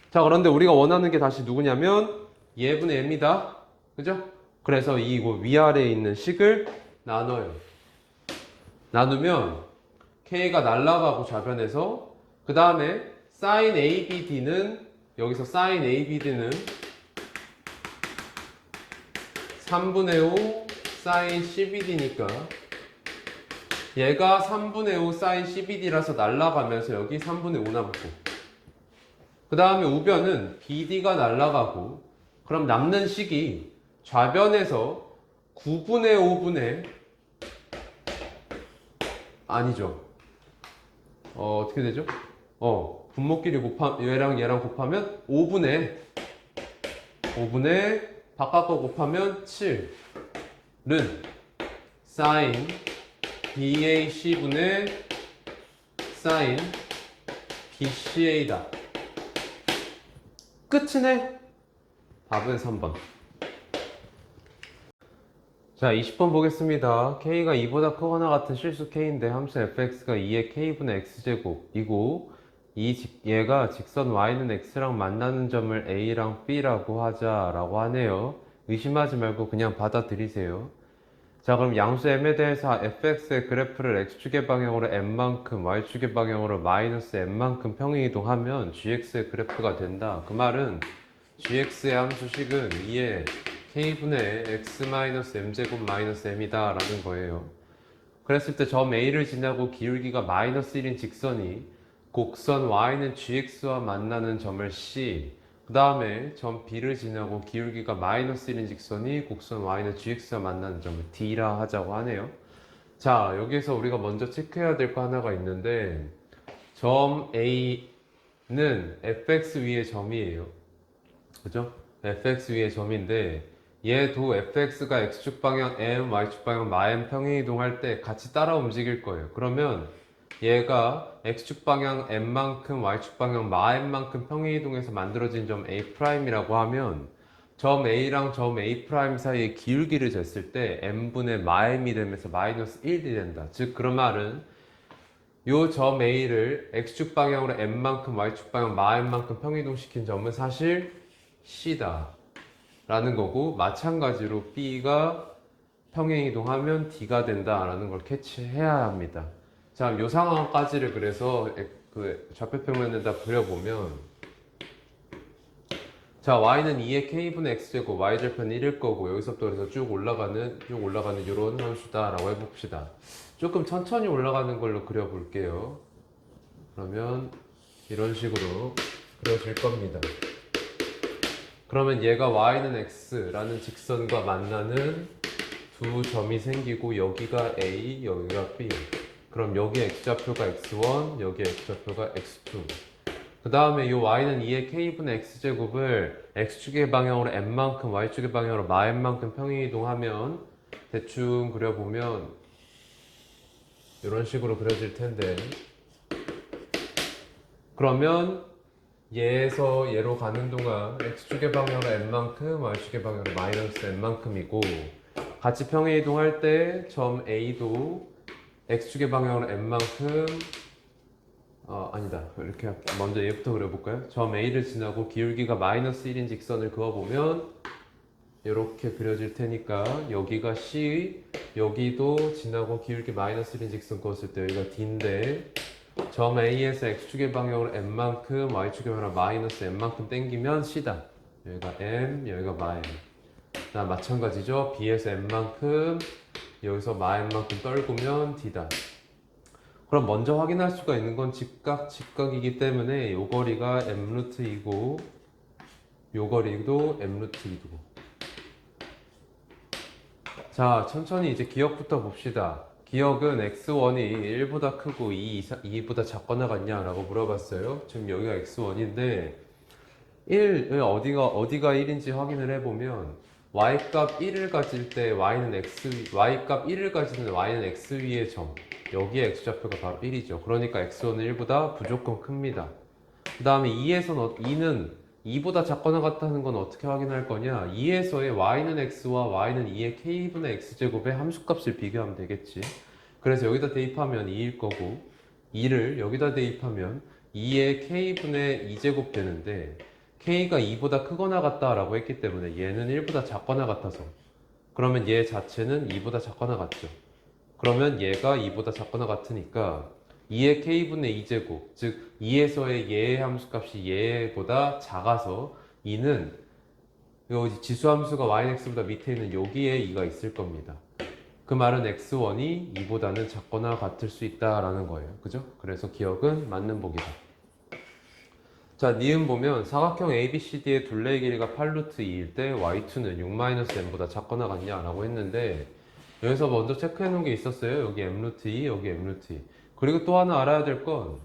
자, 그런데 우리가 원하는 게 다시 누구냐면 얘분의 얘입니다. 그죠? 그래서 이 위아래에 있는 식을 나눠요. 나누면 K가 날라가고 좌변에서, 그 다음에 sin ABD는 여기서 sin ABD는 3분의 5 sin CBD니까 얘가 3분의 5 sin CBD라서 날라가면서 여기 3분의 5 남고, 그 다음에 우변은 BD가 날라가고, 그럼 남는 식이 좌변에서 9분의 5분의 아니죠. 어떻게 되죠? 분모끼리 얘랑 곱하면 5분의 바깥 거 곱하면 7은 sin BAC분의 sin BCA다. 끝이네. 답은 3번. 자, 20번 보겠습니다. K가 2보다 크거나 같은 실수 K인데 함수 fx가 2의 K분의 X제곱이고 얘가 직선 Y는 X랑 만나는 점을 A랑 B라고 하자라고 하네요. 의심하지 말고 그냥 받아들이세요. 자, 그럼 양수 m에 대해서 fx의 그래프를 x축의 방향으로 m만큼, y축의 방향으로 마이너스 m만큼 평행이동하면 gx의 그래프가 된다. 그 말은 gx의 함수식은 2의 k분의 x-m제곱 마이너스 m이다 라는 거예요. 그랬을 때 점 A를 지나고 기울기가 마이너스 1인 직선이 곡선 y는 gx와 만나는 점을 C, 그 다음에 점 B를 지나고 기울기가 마이너스 1인 직선이 곡선 y는 gx와 만나는 점을 D라 하자고 하네요. 자, 여기서 우리가 먼저 체크해야 될 거 하나가 있는데, 점 A는 fx 위의 점이에요. 그죠? fx 위의 점인데 얘도 fx가 x축 방향 m, y축 방향 마m 평행이동할 때 같이 따라 움직일 거예요. 그러면 얘가 x축 방향 m만큼 y축 방향 마m만큼 평행이동해서 만들어진 점 A'이라고 하면 점 A랑 점 A' 사이의 기울기를 쟀을 때 m분의 마m이 되면서 마이너스 1이 된다. 즉 그런 말은 요 점 A를 x축 방향으로 m만큼 y축 방향 마m만큼 평행이동시킨 점은 사실 C다 라는 거고, 마찬가지로 B가 평행이동하면 D가 된다 라는 걸 캐치해야 합니다. 자, 요 상황까지를 그래서 그 좌표평면에다 그려보면, 자, y는 2의 k분의 x제곱, y절편 1일 거고, 여기서부터 그래서 쭉 올라가는 요런 함수다 라고 해봅시다. 조금 천천히 올라가는 걸로 그려볼게요. 그러면 이런 식으로 그려질 겁니다. 그러면 얘가 y는 x라는 직선과 만나는 두 점이 생기고 여기가 a, 여기가 b. 그럼 여기 x좌표가 x1, 여기 x좌표가 x2. 그 다음에 이 y는 2의 k분의 x제곱을 x축의 방향으로 n만큼 y축의 방향으로 마n만큼 평행이동하면 대충 그려보면 이런 식으로 그려질 텐데, 그러면 얘에서 얘로 가는 동안 x축의 방향으로 n만큼 y축의 방향으로 마이너스 n만큼이고, 같이 평행이동할 때 점 A도 x축의 방향으로 n만큼, 아니다, 이렇게 할게요. 먼저 얘부터 그려볼까요? 점 A를 지나고 기울기가 마이너스 1인 직선을 그어보면 이렇게 그려질 테니까, 여기가 C, 여기도 지나고 기울기 마이너스 1인 직선 그었을 때 여기가 D인데, 점 A에서 x축의 방향으로 n만큼 y축의 방향으로 마이너스 n만큼 땡기면 C다. 여기가 m, 여기가 마m. 마찬가지죠. B에서 n만큼, 여기서 마n만큼 떨구면 D다. 그럼 먼저 확인할 수가 있는 건 직각이기 때문에 요 거리가 m 루트이고 요 거리도 m 루트이고. 자, 천천히 이제 기억부터 봅시다. 기억은 x1이 1보다 크고 2보다 작거나 같냐라고 물어봤어요. 지금 여기가 x1인데 1, 어디가 1인지 확인을 해보면 y값 1을 가질 때 y값 1을 가지는 y는 x 위의 점, 여기에 x좌표가 바로 1이죠. 그러니까 x1은 1보다 무조건 큽니다. 그 다음에 2는 2보다 작거나 같다는 건 어떻게 확인할 거냐? 2에서의 y는 x와 y는 2의 k분의 x제곱의 함수값을 비교하면 되겠지. 그래서 여기다 대입하면 2일 거고, 2를 여기다 대입하면 2의 k분의 2제곱 되는데, k가 2보다 크거나 같다라고 했기 때문에 얘는 1보다 작거나 같아서, 그러면 얘 자체는 2보다 작거나 같죠. 그러면 얘가 2보다 작거나 같으니까 2의 k분의 2제곱, 즉 2에서의 얘의 함수값이 얘보다 작아서 2는 요 지수함수가 yx보다 밑에 있는 여기에 2가 있을 겁니다. 그 말은 x1이 2보다는 작거나 같을 수 있다라는 거예요. 그죠? 그래서 기억은 맞는 복이다. 자, 니은 보면 사각형 ABCD의 둘레의 길이가 8루트 2일 때 y2는 6-n보다 작거나 같냐라고 했는데, 여기서 먼저 체크해 놓은 게 있었어요. 여기 m루트 2, 여기 m루트 2. 그리고 또 하나 알아야 될 건,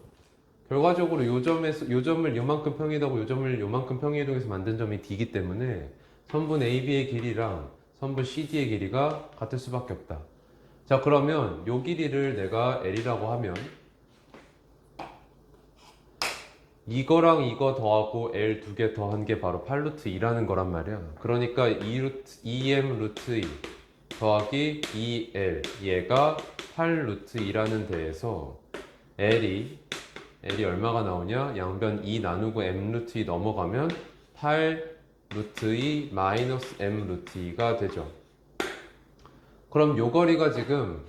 결과적으로 요 점을 요만큼 평이동하고 요 점을 요만큼 평이동해서 만든 점이 D이기 때문에 선분 AB의 길이랑 선분 CD의 길이가 같을 수밖에 없다. 자, 그러면 요 길이를 내가 L이라고 하면 이거랑 이거 더하고 L 두 개 더한 게 바로 8루트 2라는 거란 말이야. 그러니까 2m 루트 2 더하기 2L, 얘가 8루트 2라는 데에서 L이 얼마가 나오냐? 양변 2 나누고 m 루트 2 넘어가면 8 루트 2 마이너스 m 루트 2가 되죠. 그럼 요 거리가 지금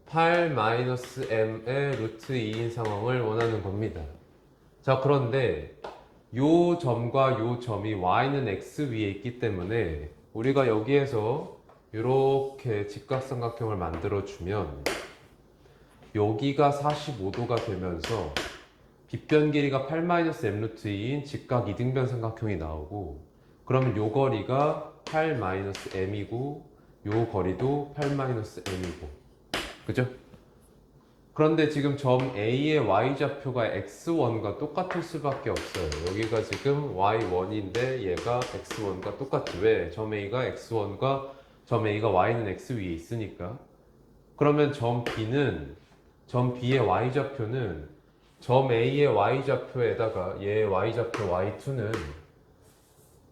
8 마이너스 m의 루트 2인 상황을 원하는 겁니다. 자, 그런데 요 점과 요 점이 y는 x 위에 있기 때문에 우리가 여기에서 이렇게 직각삼각형을 만들어 주면 여기가 45도가 되면서 빗변 길이가 8-m 루트 2인 직각 이등변 삼각형이 나오고, 그러면 요 거리가 8-m이고 요 거리도 8-m이고, 그죠? 그런데 지금 점 A의 y좌표가 x1과 똑같을 수밖에 없어요. 여기가 지금 y1인데 얘가 x1과 똑같죠. 왜? 점 A가 x1과 점 A가 y는 x 위에 있으니까. 그러면 점 B의 y좌표는 점 A의 y좌표에다가 얘의 y좌표 y2는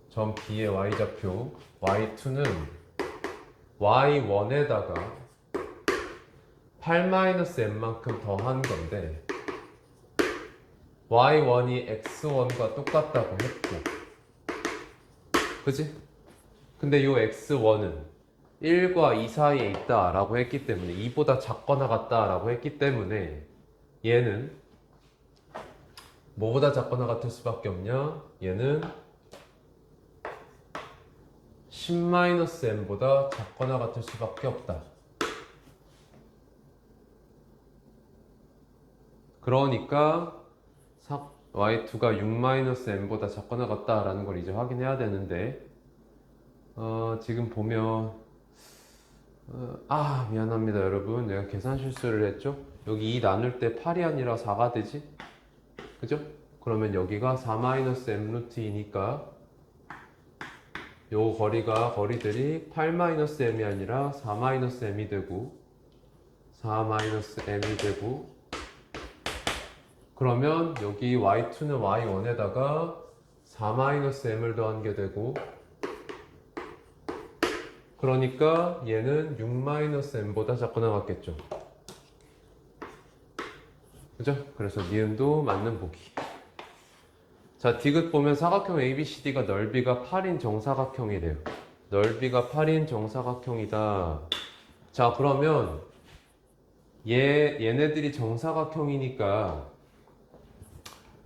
점 B의 y좌표 y2는 y1에다가 8-n만큼 더한 건데 y1이 x1과 똑같다고 했고, 그지? 근데 요 x1은 1과 2 사이에 있다라고 했기 때문에 2보다 작거나 같다라고 했기 때문에 얘는 뭐보다 작거나 같을 수밖에 없냐? 얘는 10-m보다 작거나 같을 수밖에 없다. 그러니까 y2가 6-m보다 작거나 같다라는 걸 이제 확인해야 되는데, 지금 보면 미안합니다 여러분, 내가 계산 실수를 했죠. 여기 2 나눌 때 8이 아니라 4가 되지, 그죠? 그러면 여기가 4-m 루트 2니까 요 거리들이 8-m이 아니라 4-m이 되고 4-m이 되고, 그러면 여기 y2는 y1에다가 4-m을 더한 게 되고, 그러니까 얘는 6-m보다 작고 나갔겠죠. 그죠? 그래서 니은도 맞는 보기. 자, 디귿 보면 사각형 ABCD가 넓이가 8인 정사각형이래요. 넓이가 8인 정사각형이다. 자, 그러면 얘네들이 정사각형이니까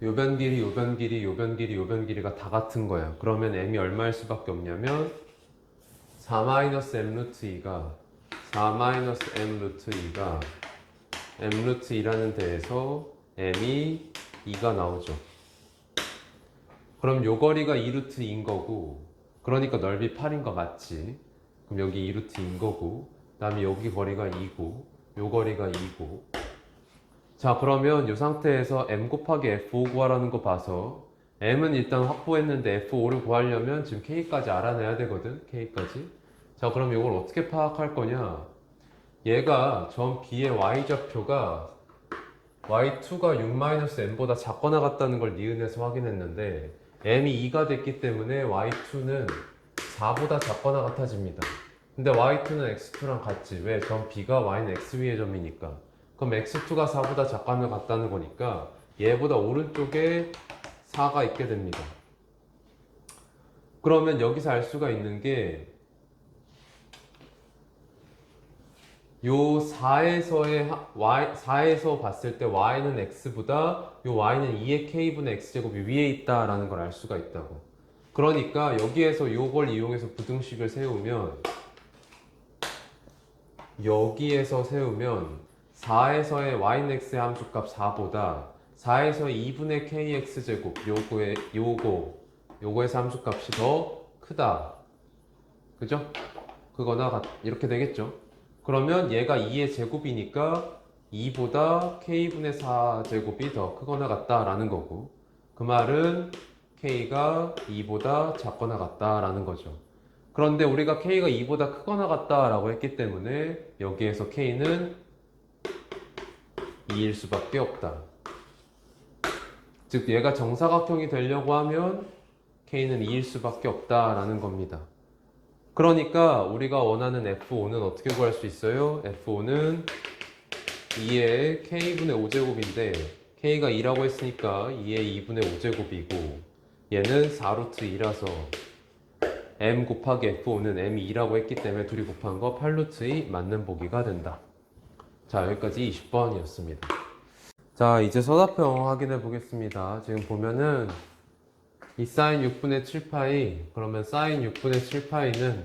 요변 길이, 요변 길이, 요변 길이, 요변 길이가 다 같은 거야. 그러면 m이 얼마일 수밖에 없냐면 4-m 루트 2가 4-m 루트 2가 m 루트 2라는 데에서 m이 2가 나오죠. 그럼 요 거리가 2 루트 2인 거고, 그러니까 넓이 8인 거 맞지? 그럼 여기 2 루트 2인 거고, 그 다음에 여기 거리가 2고, 요 거리가 2고. 자, 그러면 이 상태에서 m 곱하기 f5 구하라는 거 봐서 m은 일단 확보했는데 f5를 구하려면 지금 k까지 알아내야 되거든. k까지. 자, 그럼 이걸 어떻게 파악할 거냐? 얘가 점 B의 y좌표가 y2가 6-m보다 작거나 같다는 걸 니은에서 확인했는데 m이 2가 됐기 때문에 y2는 4보다 작거나 같아집니다. 근데 y2는 x2랑 같지. 왜? 점 B가 y는 x 위의 점이니까. 그럼 x2가 4보다 작거나 같다는 거니까 얘보다 오른쪽에 4가 있게 됩니다. 그러면 여기서 알 수가 있는 게 요 4에서 봤을 때 y는 x보다 요 y는 2의 k분의 x제곱이 위에 있다라는 걸 알 수가 있다고. 그러니까 여기에서 요걸 이용해서 부등식을 세우면, 여기에서 세우면 4에서의 y는 x의 함수값 4보다 4에서 2분의 kx제곱 요거에서 함수값이 더 크다. 그죠? 그거나 이렇게 되겠죠. 그러면 얘가 2의 제곱이니까 2보다 k분의 4제곱이 더 크거나 같다라는 거고, 그 말은 k가 2보다 작거나 같다라는 거죠. 그런데 우리가 k가 2보다 크거나 같다라고 했기 때문에 여기에서 k는 2일 수밖에 없다. 즉 얘가 정사각형이 되려고 하면 k는 2일 수밖에 없다라는 겁니다. 그러니까 우리가 원하는 F5는 어떻게 구할 수 있어요? F5는 2의 K분의 5제곱인데 K가 2라고 했으니까 2의 2분의 5제곱이고 얘는 4루트 2라서 M 곱하기 F5는 M이 2라고 했기 때문에 둘이 곱한 거 8루트 2 맞는 보기가 된다. 자, 여기까지 20번이었습니다. 자, 이제 서답형 확인해 보겠습니다. 지금 보면은 이 사인 6분의 7파이, 그러면 사인 6분의 7파이는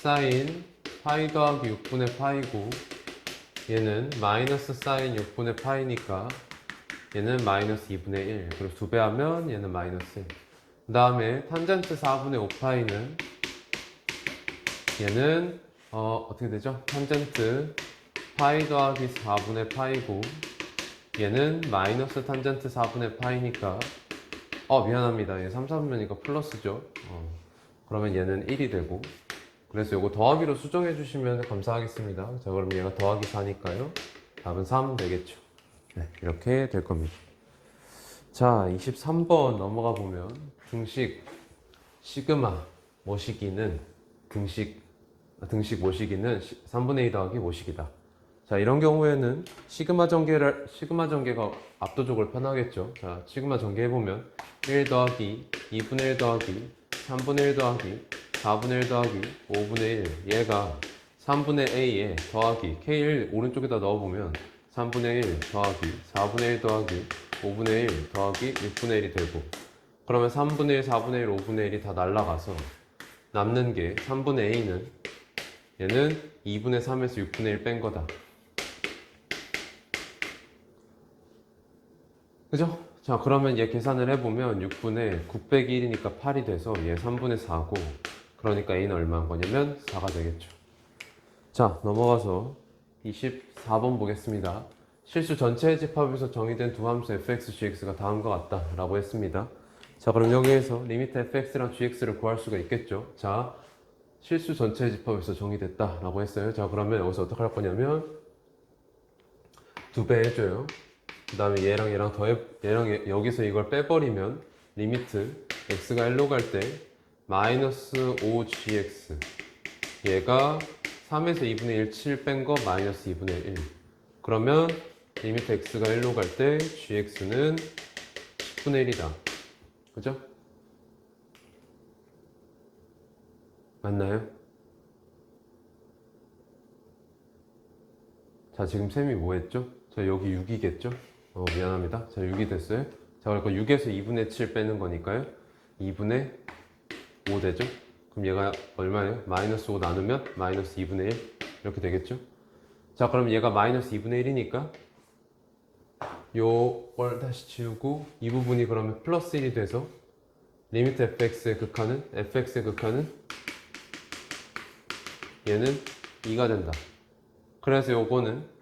사인 파이 더하기 6분의 파이고, 얘는 마이너스 사인 6분의 파이니까 얘는 마이너스 2분의 1. 그리고 2배 하면 얘는 마이너스 1. 그 다음에 탄젠트 4분의 5파이는 얘는 어떻게 되죠? 탄젠트 파이 더하기 4분의 파이고, 얘는 마이너스 탄젠트 4분의 파이니까 미안합니다. 얘 3, 4분면이니까 플러스죠. 그러면 얘는 1이 되고, 그래서 요거 더하기로 수정해 주시면 감사하겠습니다. 자, 그럼 얘가 더하기 4니까요. 답은 3 되겠죠. 네, 이렇게 될 겁니다. 자, 23번 넘어가 보면 등식 시그마 모시기는 등식 모시기는 3분의 2 더하기 모시기다. 자, 이런 경우에는 시그마 전개가 압도적으로 편하겠죠. 자, 시그마 전개해보면 1 더하기 2분의 1 더하기 3분의 1 더하기 4분의 1 더하기 5분의 1, 얘가 3분의 a에 더하기 k1 오른쪽에다 넣어보면 3분의 1 더하기 4분의 1 더하기 5분의 1 더하기 6분의 1이 되고, 그러면 3분의 1, 4분의 1, 5분의 1이 다 날라가서 남는 게 3분의 a는 얘는 2분의 3에서 6분의 1 뺀 거다. 그죠? 자, 그러면 얘 계산을 해보면 6분의 9 빼기 1이니까 8이 돼서 얘 3분의 4고, 그러니까 a는 얼마인 거냐면 4가 되겠죠. 자, 넘어가서 24번 보겠습니다. 실수 전체의 집합에서 정의된 두 함수 fx, gx가 다음과 같다 라고 했습니다. 자, 그럼 여기에서 리미트 fx랑 gx를 구할 수가 있겠죠. 자, 실수 전체의 집합에서 정의됐다 라고 했어요. 자, 그러면 여기서 어떻게 할 거냐면 2배 해줘요. 그 다음에 얘랑 여기서 이걸 빼버리면 리미트 x가 1로 갈 때 마이너스 5gx, 얘가 3에서 2분의 1 7 뺀 거 마이너스 2분의 1. 그러면 리미트 x가 1로 갈 때 gx는 10분의 1이다. 그죠? 맞나요? 자, 지금 셈이 뭐 했죠? 자, 여기 6이겠죠? 미안합니다. 자, 6이 됐어요. 자, 그러니까 6에서 2분의 7 빼는 거니까요. 2분의 5 되죠? 그럼 얘가 얼마예요? 마이너스 5 나누면 마이너스 2분의 1 이렇게 되겠죠? 자, 그럼 얘가 마이너스 2분의 1이니까 요걸 다시 지우고 이 부분이 그러면 플러스 1이 돼서 리미트 fx의 극한은 얘는 2가 된다. 그래서 요거는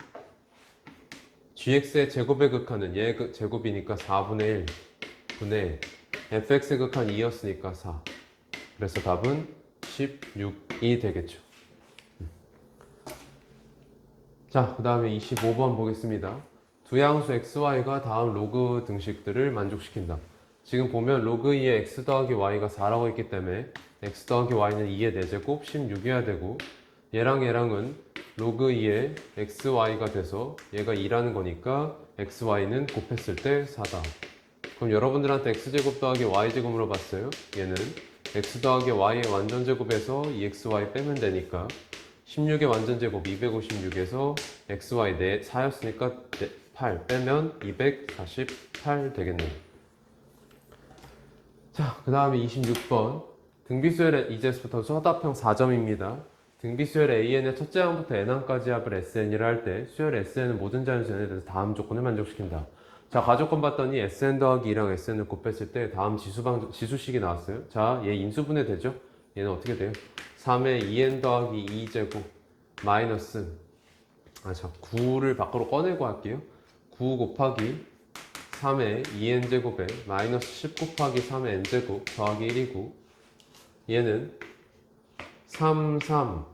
gx의 제곱의 극한은 얘 제곱이니까 4분의 1 분의 fx의 극한 2였으니까 4. 그래서 답은 16이 되겠죠. 자, 그 다음에 25번 보겠습니다. 두 양수 xy가 다음 로그 등식들을 만족시킨다. 지금 보면 로그 2의 x 더하기 y가 4라고 했기 때문에 x 더하기 y는 2의 4제곱 16이어야 되고, 얘랑은 로그 2의 xy가 돼서 얘가 2라는 거니까 xy는 곱했을 때 4다. 그럼 여러분들한테 x제곱 더하기 y제곱 물어봤어요. 얘는 x 더하기 y의 완전제곱에서 2xy 빼면 되니까 16의 완전제곱 256에서 xy 4였으니까 8 빼면 248 되겠네요. 자, 그 다음에 26번 등비수열의 이제부터 서답형 4점입니다. 등비수열의 AN의 첫째 항부터 N항까지 합을 SN이라 할 때 수열 SN은 모든 자연수에 대해서 다음 조건을 만족시킨다. 자, 가조건 봤더니 SN 더하기 2랑 SN을 곱했을 때 다음 지수식이 나왔어요. 자, 얘 인수분해 되죠? 얘는 어떻게 돼요? 3의 2N 더하기 2제곱 마이너스 9를 밖으로 꺼내고 할게요. 9 곱하기 3의 2n제곱에 마이너스 10 곱하기 3의 n제곱 더하기 1이고, 얘는 3, 3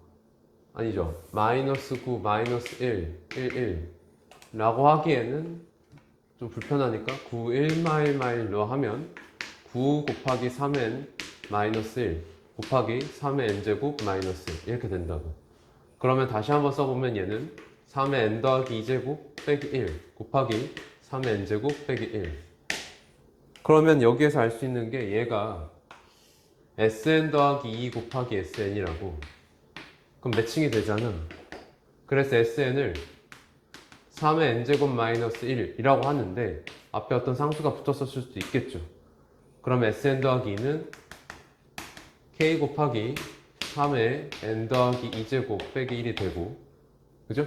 아니죠, 마이너스 9 마이너스 1 라고 하기에는 좀 불편하니까 9 1 마일로 하면 9 곱하기 3n 마이너스 1 곱하기 3의 n제곱 마이너스 1 이렇게 된다고. 그러면 다시 한번 써보면 얘는 3의 n 더하기 2제곱 빼기 1 곱하기 3의 n제곱 빼기 1. 그러면 여기에서 알 수 있는 게 얘가 sn 더하기 2 곱하기 sn이라고. 그럼 매칭이 되잖아. 그래서 sn을 3의 n제곱 마이너스 1이라고 하는데 앞에 어떤 상수가 붙었을 수도 있겠죠. 그럼 sn 더하기 2는 k 곱하기 3의 n 더하기 2제곱 빼기 1이 되고, 그죠?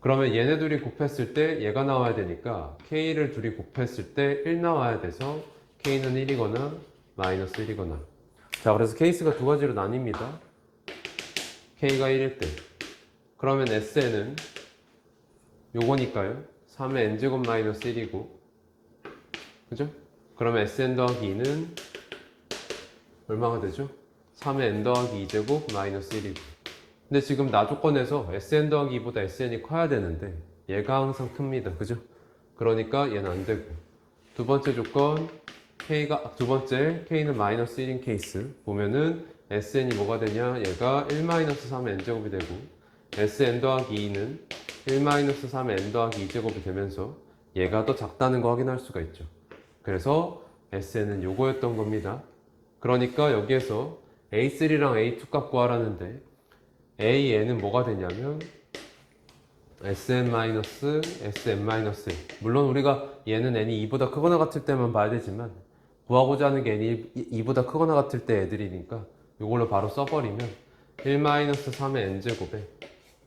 그러면 얘네 둘이 곱했을 때 얘가 나와야 되니까 k를 둘이 곱했을 때 1 나와야 돼서 k는 1이거나 마이너스 1이거나. 자, 그래서 케이스가 두 가지로 나뉩니다. k가 1일 때 그러면 sn은 요거니까요, 3의 n제곱 마이너스 1이고, 그죠? 그러면 sn 더하기 2는 얼마가 되죠? 3의 n 더하기 2제곱 마이너스 1이고. 근데 지금 나 조건에서 sn 더하기 2보다 sn이 커야 되는데 얘가 항상 큽니다. 그죠? 그러니까 얘는 안 되고, 두 번째 조건 두 번째 k는 마이너스 1인 케이스 보면은 sn이 뭐가 되냐, 얘가 1-3의 n제곱이 되고 sn 더하기 2는 1-3의 n 더하기 2제곱이 되면서 얘가 더 작다는 거 확인할 수가 있죠. 그래서 sn은 요거였던 겁니다. 그러니까 여기에서 a3랑 a2 값 구하라는데 AN은 뭐가 되냐면 SM-SM-1. 물론 우리가 얘는 n이 2보다 크거나 같을 때만 봐야 되지만 구하고자 하는 게 n이 2보다 크거나 같을 때 애들이니까 이걸로 바로 써버리면 1-3의 n제곱에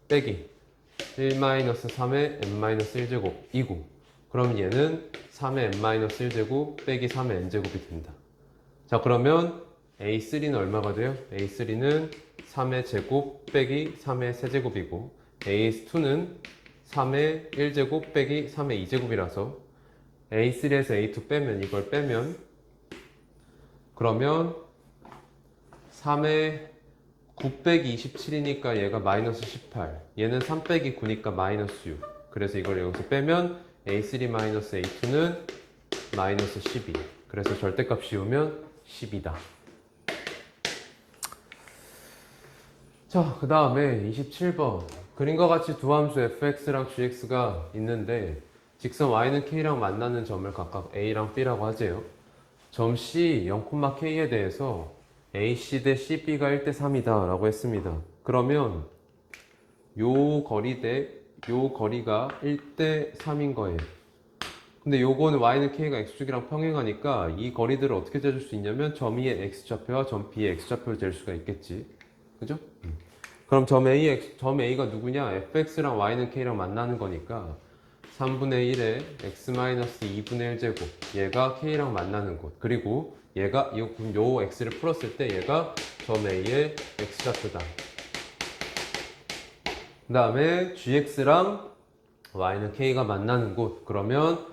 빼기 1-3의 n-1제곱이고, 그럼 얘는 3의 n-1제곱 빼기 3의 n제곱이 된다. 자, 그러면 A3는 얼마가 돼요? A3는 3의 제곱 빼기 3의 세제곱이고, A2는 3의 1제곱 빼기 3의 2제곱이라서 A3에서 A2 빼면 이걸 빼면 그러면 3의 9 빼기 27이니까 얘가 마이너스 18 얘는 3 빼기 9니까 마이너스 6 그래서 이걸 여기서 빼면 A3 마이너스 A2는 마이너스 12 그래서 절대값 씌우면 10이다. 자, 그 다음에 27번 그림과 같이 두 함수 fx랑 gx가 있는데 직선 y는 k랑 만나는 점을 각각 a랑 b라고 하재요. 점 c 0,k에 대해서 ac 대 cb가 1대 3이다 라고 했습니다. 그러면 요 거리 대 요 거리가 1대 3인 거예요. 근데 요거는 y는 k가 x축이랑 평행하니까 이 거리들을 어떻게 재줄 수 있냐면 점 E의 x좌표와 점 B의 x좌표를 잴 수가 있겠지. 그죠? 그럼 점 A가 누구냐? fx랑 y는 k랑 만나는 거니까 3분의 1에 x-2분의 1제곱 얘가 k랑 만나는 곳 그리고 얘가 요 x를 풀었을 때 얘가 점 A의 x좌표다. 그 다음에 gx랑 y는 k가 만나는 곳 그러면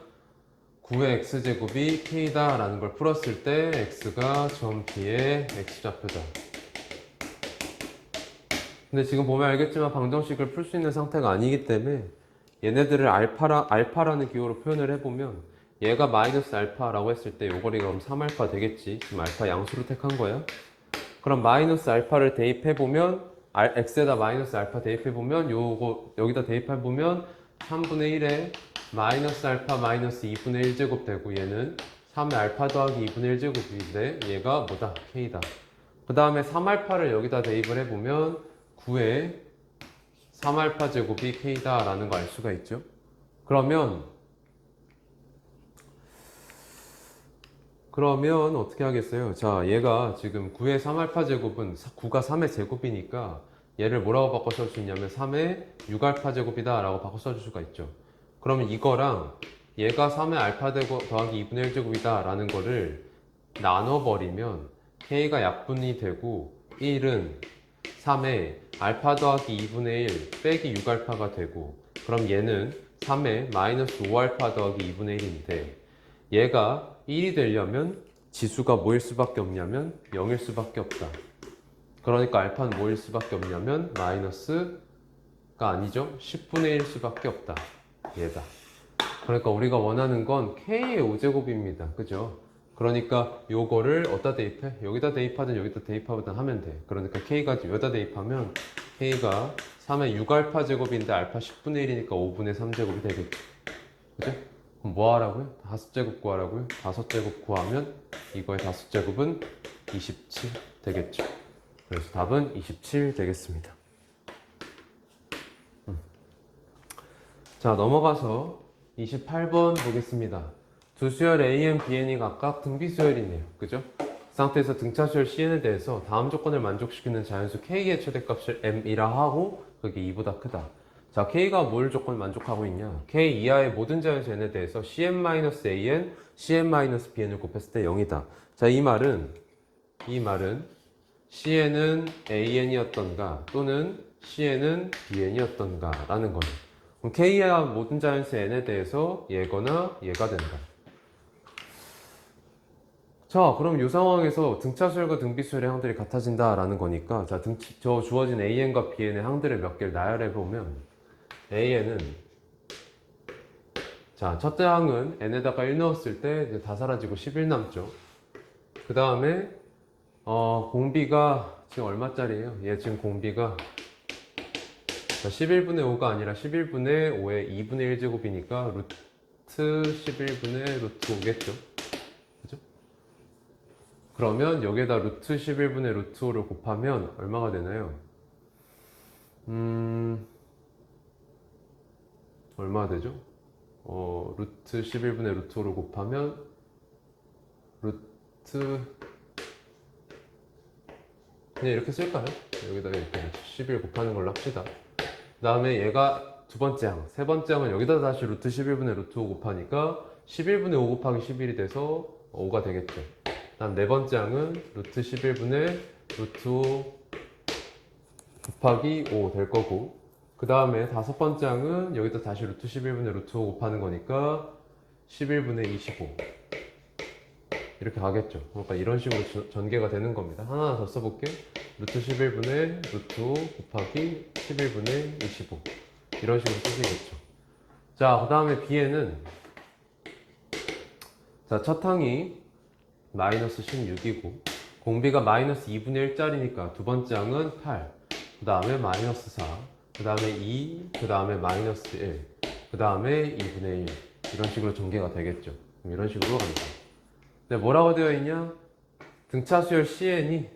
9의 x제곱이 k다 라는 걸 풀었을 때 x가 점 B의 x좌표다. 근데 지금 보면 알겠지만 방정식을 풀 수 있는 상태가 아니기 때문에 얘네들을 알파라는 기호로 표현을 해보면 얘가 마이너스 알파라고 했을 때 요 거리가 그럼 3알파 되겠지. 지금 알파 양수를 택한 거야. 그럼 마이너스 알파를 대입해보면 x에다 마이너스 알파 대입해보면 요거 여기다 대입해보면 3분의 1에 마이너스 알파 마이너스 2분의 1제곱 되고 얘는 3의 알파 더하기 2분의 1제곱인데 얘가 뭐다? k다. 그 다음에 3알파를 여기다 대입을 해보면 9의 3알파 제곱이 k다 라는 거 알 수가 있죠. 그러면 어떻게 하겠어요? 자, 얘가 지금 9의 3알파 제곱은 9가 3의 제곱이니까 얘를 뭐라고 바꿔 쓸 수 있냐면 3의 6알파 제곱이다 라고 바꿔 써줄 수가 있죠. 그러면 이거랑 얘가 3의 알파 더하기 2분의 1제곱이다 라는 거를 나눠버리면 k가 약분이 되고 1은 3의 알파 더하기 2분의 1 빼기 6알파가 되고 그럼 얘는 3의 마이너스 5알파 더하기 2분의 1인데 얘가 1이 되려면 지수가 뭐일 수밖에 없냐면 0일 수밖에 없다. 그러니까 알파는 뭐일 수밖에 없냐면 마이너스가 아니죠. 10분의 1 수밖에 없다. 얘다. 그러니까 우리가 원하는 건 k의 5제곱입니다. 그죠? 그러니까 요거를 어디다 대입해? 여기다 대입하든 여기다 대입하든 하면 돼. 그러니까 k가 여기다 대입하면 k가 3의 6알파 제곱인데 알파 10분의 1이니까 5분의 3제곱이 되겠죠. 그죠? 그럼 뭐 하라고요? 5제곱 구하라고요? 5제곱 구하면 이거의 5제곱은 27 되겠죠. 그래서 답은 27 되겠습니다. 자, 넘어가서 28번 보겠습니다. 두 수열 AN, BN이 각각 등비수열이네요. 그죠? 그 상태에서 등차수열 CN에 대해서 다음 조건을 만족시키는 자연수 K의 최대값을 M이라 하고 그게 2보다 크다. 자, K가 뭘 조건을 만족하고 있냐? K 이하의 모든 자연수 N에 대해서 CN-AN, CN-BN을 곱했을 때 0이다. 자, 이 말은 CN은 AN이었던가 또는 CN은 BN이었던가 라는 거예요. 그럼 K의 모든 자연수 N에 대해서 얘거나 얘가 된다. 자, 그럼 이 상황에서 등차수열과 등비수열의 항들이 같아진다 라는 거니까 자, 저 주어진 AN과 BN의 항들을 몇 개를 나열해 보면 AN은 자, 첫째 항은 N에다가 1 넣었을 때 이제 다 사라지고 11 남죠. 그 다음에 공비가 지금 얼마짜리예요? 얘 지금 공비가 11분의 5가 아니라 11분의 5의 2분의 1제곱이니까 루트 11분의 루트 5겠죠. 그죠? 그러면 여기에다 루트 11분의 루트 5를 곱하면 얼마가 되나요? 얼마가 되죠? 루트 11분의 루트 5를 곱하면 루트 그냥 이렇게 쓸까요? 여기다가 이렇게 11 곱하는 걸로 합시다. 그 다음에 얘가 두 번째 항, 세 번째 항은 여기다 다시 루트 11분의 루트 5 곱하니까 11분의 5 곱하기 11이 돼서 5가 되겠죠. 그 다음 네 번째 항은 루트 11분의 루트 5 곱하기 5 될 거고 그 다음에 다섯 번째 항은 여기다 다시 루트 11분의 루트 5 곱하는 거니까 11분의 25 이렇게 가겠죠. 그러니까 이런 식으로 전개가 되는 겁니다. 하나 더 써볼게요. 루트 11분의 루트 5 곱하기 11분의 25 이런 식으로 쓰시겠죠. 자, 그 다음에 B에는 자, 첫 항이 마이너스 16이고 공비가 마이너스 2분의 1짜리니까 두 번째 항은 8, 그 다음에 마이너스 4, 그 다음에 2, 그 다음에 마이너스 1, 그 다음에 2분의 1 이런 식으로 전개가 되겠죠. 이런 식으로 갑니다. 근데 뭐라고 되어 있냐? 등차 수열 CN이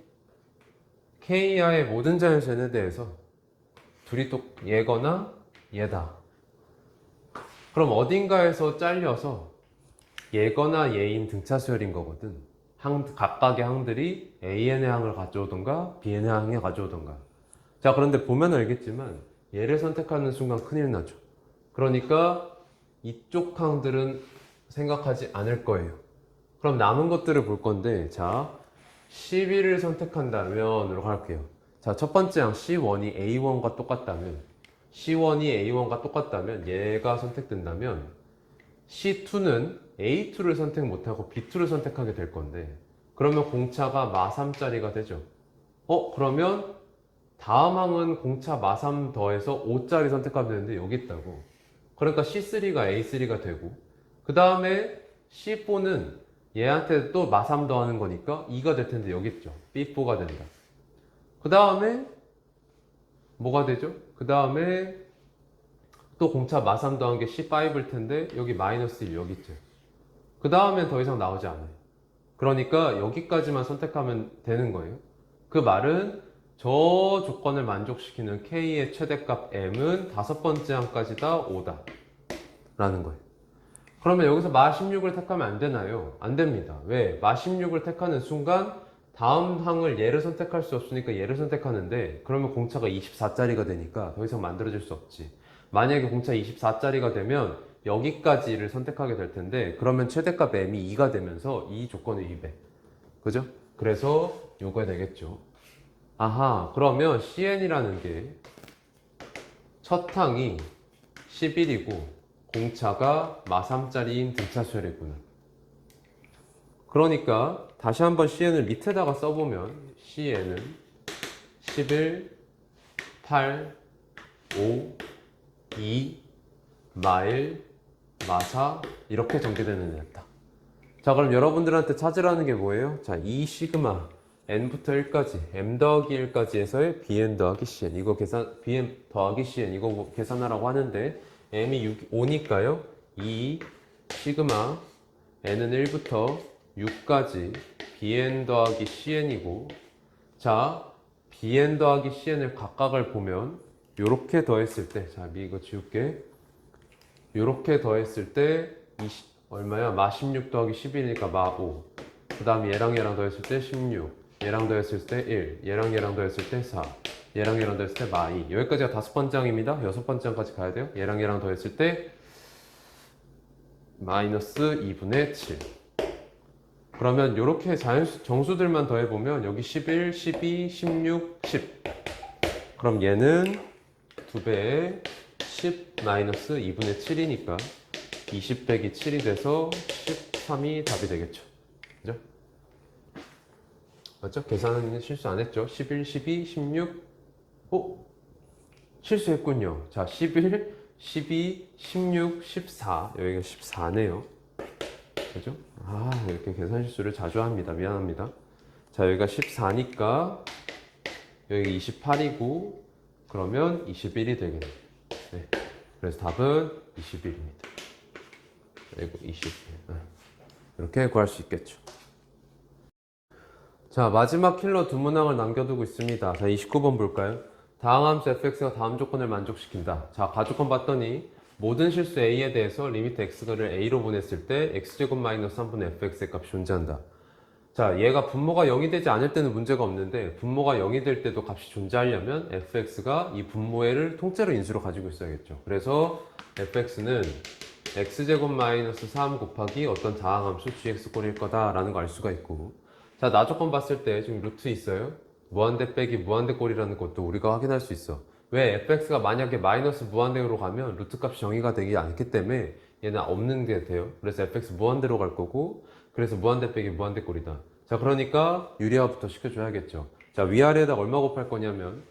K 이하의 모든 자연수에 대해서 둘이 또 얘거나 얘다. 그럼 어딘가에서 잘려서 얘거나 얘인 등차 수열인 거거든. 각각의 항들이 AN의 항을 가져오던가 BN의 항을 가져오던가. 자, 그런데 보면 알겠지만 얘를 선택하는 순간 큰일 나죠. 그러니까 이쪽 항들은 생각하지 않을 거예요. 그럼 남은 것들을 볼 건데, 자, 11을 선택한다면으로 갈게요. 자, 첫 번째 항 C1이 A1과 똑같다면, C1이 A1과 똑같다면 얘가 선택된다면 C2는 A2를 선택 못하고 B2를 선택하게 될 건데, 그러면 공차가 마3짜리가 되죠. 그러면 다음 항은 공차 마3 더해서 5짜리 선택하면 되는데 여기 있다고. 그러니까 C3가 A3가 되고, 그 다음에 C4는 얘한테 또 마3 더하는 거니까 2가 될 텐데 여기 있죠. B4가 된다. 그 다음에 뭐가 되죠? 그 다음에 또 공차 마3 더한 게 C5일 텐데 여기 마이너스 1 여기 있죠. 그 다음엔 더 이상 나오지 않아요. 그러니까 여기까지만 선택하면 되는 거예요. 그 말은 저 조건을 만족시키는 K의 최대값 M은 다섯 번째 항까지 다 5다 라는 거예요. 그러면 여기서 마16을 택하면 안 되나요? 안 됩니다. 왜? 마16을 택하는 순간 다음 항을 얘를 선택할 수 없으니까 얘를 선택하는데, 그러면 공차가 24짜리가 되니까 더 이상 만들어질 수 없지. 만약에 공차 24짜리가 되면 여기까지를 선택하게 될 텐데, 그러면 최대값 m이 2가 되면서 이 조건을 위배. 그죠? 그래서 요거야 되겠죠. 아하, 그러면 CN이라는 게 첫 항이 11이고 공차가 마3짜리인 등차 수열이구나. 그러니까 다시 한번 CN을 밑에다가 써보면 CN은 11, 8, 5, 2, 마1, 마4 이렇게 전개되는 애다. 자, 그럼 여러분들한테 찾으라는 게 뭐예요? 자, 이 시그마 n부터 1까지 m 더하기 1까지 해서의 bn 더하기 cn 이거 계산 bn 더하기 cn 이거 계산하라고 하는데 m이 5니까요 2 시그마 n은 1부터 6까지 bn 더하기 cn이고, 자 bn 더하기 cn을 각각을 보면 요렇게 더했을 때, 자 이거 지울게, 요렇게 더했을 때 얼마야? 마16 더하기 11이니까 마5, 그 다음에 얘랑 더했을 때 16, 얘랑 더했을 때 1, 얘랑 더했을 때 4, 얘랑 더했을 때 마2. 여기까지가 다섯 번째 항입니다. 여섯 번째 항까지 가야 돼요. 얘랑 더했을 때 마이너스 2분의 7. 그러면 이렇게 정수들만 더해보면 여기 11, 12, 16, 10. 그럼 얘는 2배에 10 마이너스 2분의 7이니까 20 빼기 7이 돼서 13이 답이 되겠죠. 그죠? 맞죠? 계산은 실수 안 했죠? 11, 12, 16. 실수했군요. 자, 11, 12, 16, 14. 여기가 14네요. 그죠? 이렇게 계산 실수를 자주 합니다. 미안합니다. 자, 여기가 14니까 여기 28이고, 그러면 21이 되겠네요. 네. 그래서 답은 21입니다. 그리고 21. 이렇게 구할 수 있겠죠. 자, 마지막 킬러 두 문항을 남겨두고 있습니다. 자, 29번 볼까요? 다음 함수 fx가 다음 조건을 만족시킨다. 자, 가조건 봤더니 모든 실수 a에 대해서 리미트 x를 a로 보냈을 때 x제곱 마이너스 3분의 fx의 값이 존재한다. 자, 얘가 분모가 0이 되지 않을 때는 문제가 없는데 분모가 0이 될 때도 값이 존재하려면 fx가 이 분모를 통째로 인수로 가지고 있어야겠죠. 그래서 fx는 x제곱 마이너스 3 곱하기 어떤 다항함수 gx꼴일 거다라는 거 알 수가 있고, 자, 나조건 봤을 때 지금 루트 있어요. 무한대 빼기 무한대 꼴이라는 것도 우리가 확인할 수 있어. 왜 fx가 만약에 마이너스 무한대로 가면 루트 값이 정의가 되지 않기 때문에 얘는 없는 게 돼요. 그래서 fx 무한대로 갈 거고, 그래서 무한대 빼기 무한대 꼴이다. 자, 그러니까 유리화부터 시켜줘야겠죠. 자, 위아래에다가 얼마 곱할 거냐면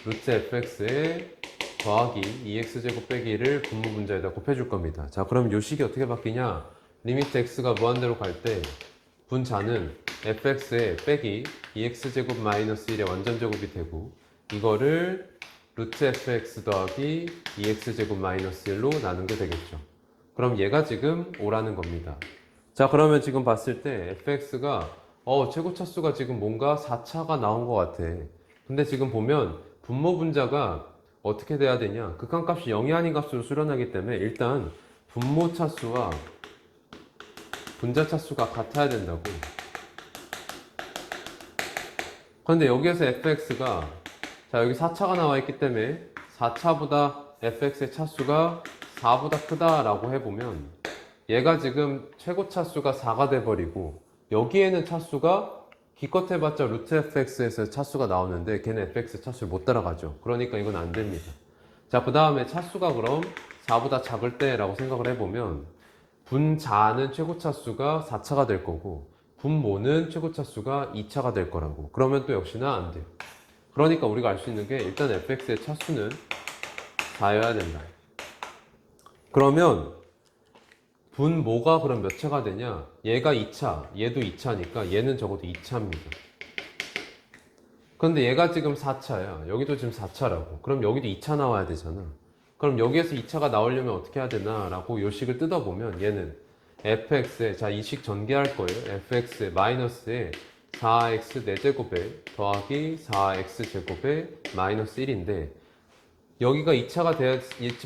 루트 fx에 더하기 2x제곱 빼기 1을 분모 분자에다 곱해줄 겁니다. 자, 그럼 요 식이 어떻게 바뀌냐? 리미트 x가 무한대로 갈 때 분자는 fx에 빼기 2x제곱 마이너스 1의 완전제곱이 되고, 이거를 루트 fx 더하기 2x제곱 마이너스 1로 나누게 되겠죠. 그럼 얘가 지금 5라는 겁니다. 자, 그러면 지금 봤을 때 fx가 최고차수가 지금 뭔가 4차가 나온 것 같아. 근데 지금 보면 분모 분자가 어떻게 돼야 되냐? 극한값이 0이 아닌 값으로 수렴하기 때문에 일단 분모 차수와 분자 차수가 같아야 된다고. 그런데 여기에서 fx가 자, 여기 4차가 나와 있기 때문에 4차보다 fx의 차수가 4보다 크다라고 해보면 얘가 지금 최고 차수가 4가 돼버리고, 여기에는 차수가 기껏 해봤자 루트 fx에서 차수가 나오는데 걔는 fx의 차수를 못 따라가죠. 그러니까 이건 안 됩니다. 자, 그 다음에 차수가 그럼 4보다 작을 때라고 생각을 해보면 분자는 최고 차수가 4차가 될 거고 분모는 최고 차수가 2차가 될 거라고. 그러면 또 역시나 안 돼요. 그러니까 우리가 알 수 있는 게 일단 fx의 차수는 4여야 된다. 그러면 분모가 그럼 몇 차가 되냐? 얘가 2차, 얘도 2차니까 얘는 적어도 2차입니다. 근데 얘가 지금 4차야. 여기도 지금 4차라고. 그럼 여기도 2차 나와야 되잖아. 그럼 여기에서 2차가 나오려면 어떻게 해야 되나? 라고 요 식을 뜯어보면 얘는 fx에, 자, 이 식 전개할 거예요. fx에 마이너스에 4x 4제곱에 더하기 4x 제곱에 마이너스 1인데 여기가 2차가 돼야,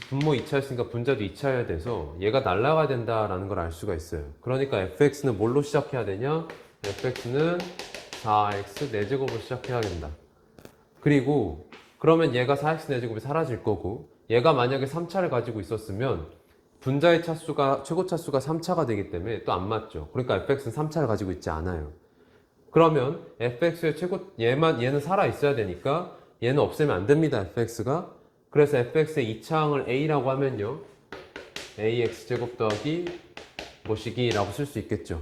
분모 2차였으니까 분자도 2차여야 돼서 얘가 날라가야 된다라는 걸 알 수가 있어요. 그러니까 fx는 뭘로 시작해야 되냐? fx는 4x 4제곱으로 시작해야 된다. 그리고 그러면 얘가 4x 4제곱이 사라질 거고, 얘가 만약에 3차를 가지고 있었으면 분자의 차수가 최고 차수가 3차가 되기 때문에 또 안 맞죠. 그러니까 fx는 3차를 가지고 있지 않아요. 그러면 fx의 얘는 살아 있어야 되니까 얘는 없애면 안 됩니다. fx가. 그래서 fx의 2차항을 a라고 하면요, ax제곱 더하기 뭐시기라고 쓸 수 있겠죠.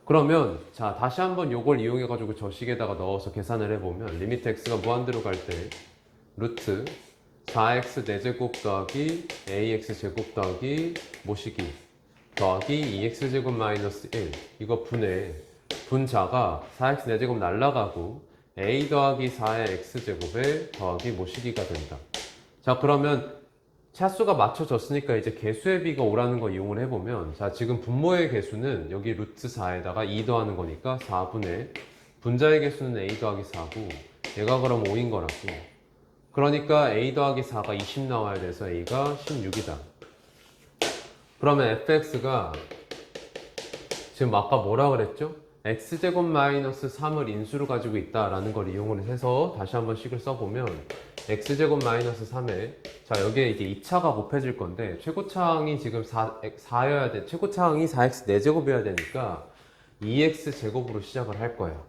그러면 자, 다시 한번 요걸 이용해 가지고 저 식에다가 넣어서 계산을 해보면 리미트 x가 무한대로 갈 때 루트 4x 4제곱 더하기 ax제곱 더하기 뭐시기 더하기 2x제곱 마이너스 1, 이거 분해 분자가 4x 4제곱 날라가고 a 더하기 4의 x제곱에 더하기 뭐시기가 된다. 자, 그러면 차수가 맞춰졌으니까 이제 개수의 비가 5라는 거 이용을 해보면, 자, 지금 분모의 개수는 여기 루트 4에다가 2 더하는 거니까 4분의 분자의 개수는 a 더하기 4고 얘가 그럼 5인 거라고. 그러니까 a 더하기 4가 20 나와야 돼서 a가 16이다. 그러면 fx가 지금 아까 뭐라 그랬죠? x제곱 마이너스 3을 인수로 가지고 있다라는 걸 이용을 해서 다시 한번 식을 써보면 x제곱 마이너스 3에, 자, 여기에 이제 2차가 곱해질 건데 최고차항이 지금 4여야 돼. 최고차항이 4x 4제곱이어야 되니까 2x제곱으로 시작을 할 거예요.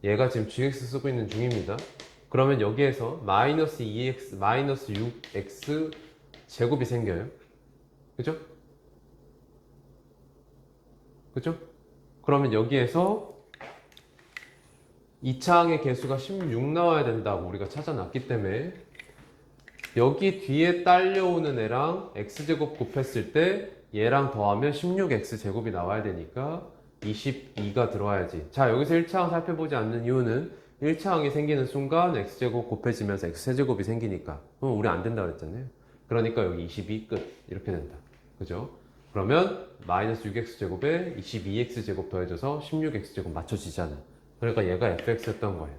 얘가 지금 gx 쓰고 있는 중입니다. 그러면 여기에서 마이너스 2x 마이너스 6x 제곱이 생겨요. 그죠? 그죠? 그러면 여기에서 2차항의 개수가 16 나와야 된다고 우리가 찾아놨기 때문에 여기 뒤에 딸려오는 애랑 x제곱 곱했을 때 얘랑 더하면 16x제곱이 나와야 되니까 22가 들어와야지. 자, 여기서 1차항 살펴보지 않는 이유는 1차항이 생기는 순간 x제곱 곱해지면서 x세제곱이 생기니까. 우리 안 된다 그랬잖아요. 그러니까 여기 22 끝 이렇게 된다. 그죠? 그러면 마이너스 6x제곱에 22x제곱 더해져서 16x제곱 맞춰지잖아. 그러니까 얘가 fx였던 거예요.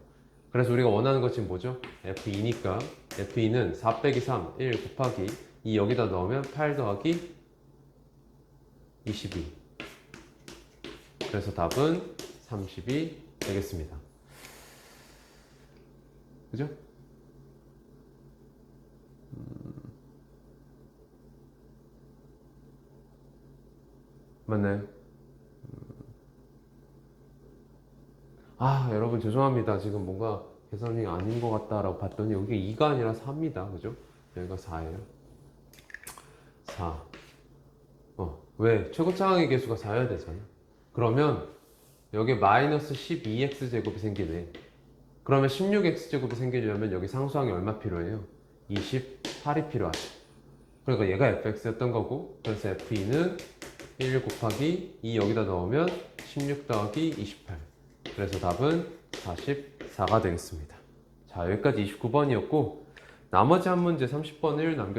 그래서 우리가 원하는 것 지금 뭐죠? f2니까 f2는 4 빼기 3, 1 곱하기 2 여기다 넣으면 8 더하기 22. 그래서 답은 30이 되겠습니다. 그죠? 맞나요? 아, 여러분 죄송합니다. 지금 뭔가 계산이 아닌 것 같다라고 봤더니 여기 2가 아니라 4입니다. 그죠? 여기가 4예요. 4. 왜? 최고차항의 개수가 4여야 되잖아. 그러면 여기 마이너스 12x제곱이 생기네. 그러면 16x제곱이 생기려면 여기 상수항이 얼마 필요해요? 28이 필요하죠. 그러니까 얘가 fx였던 거고, 그래서 f2는 1 곱하기 2 여기다 넣으면 16 더하기 28. 그래서 답은 44가 되겠습니다. 자, 여기까지 29번이었고 나머지 한 문제 30번을 남겨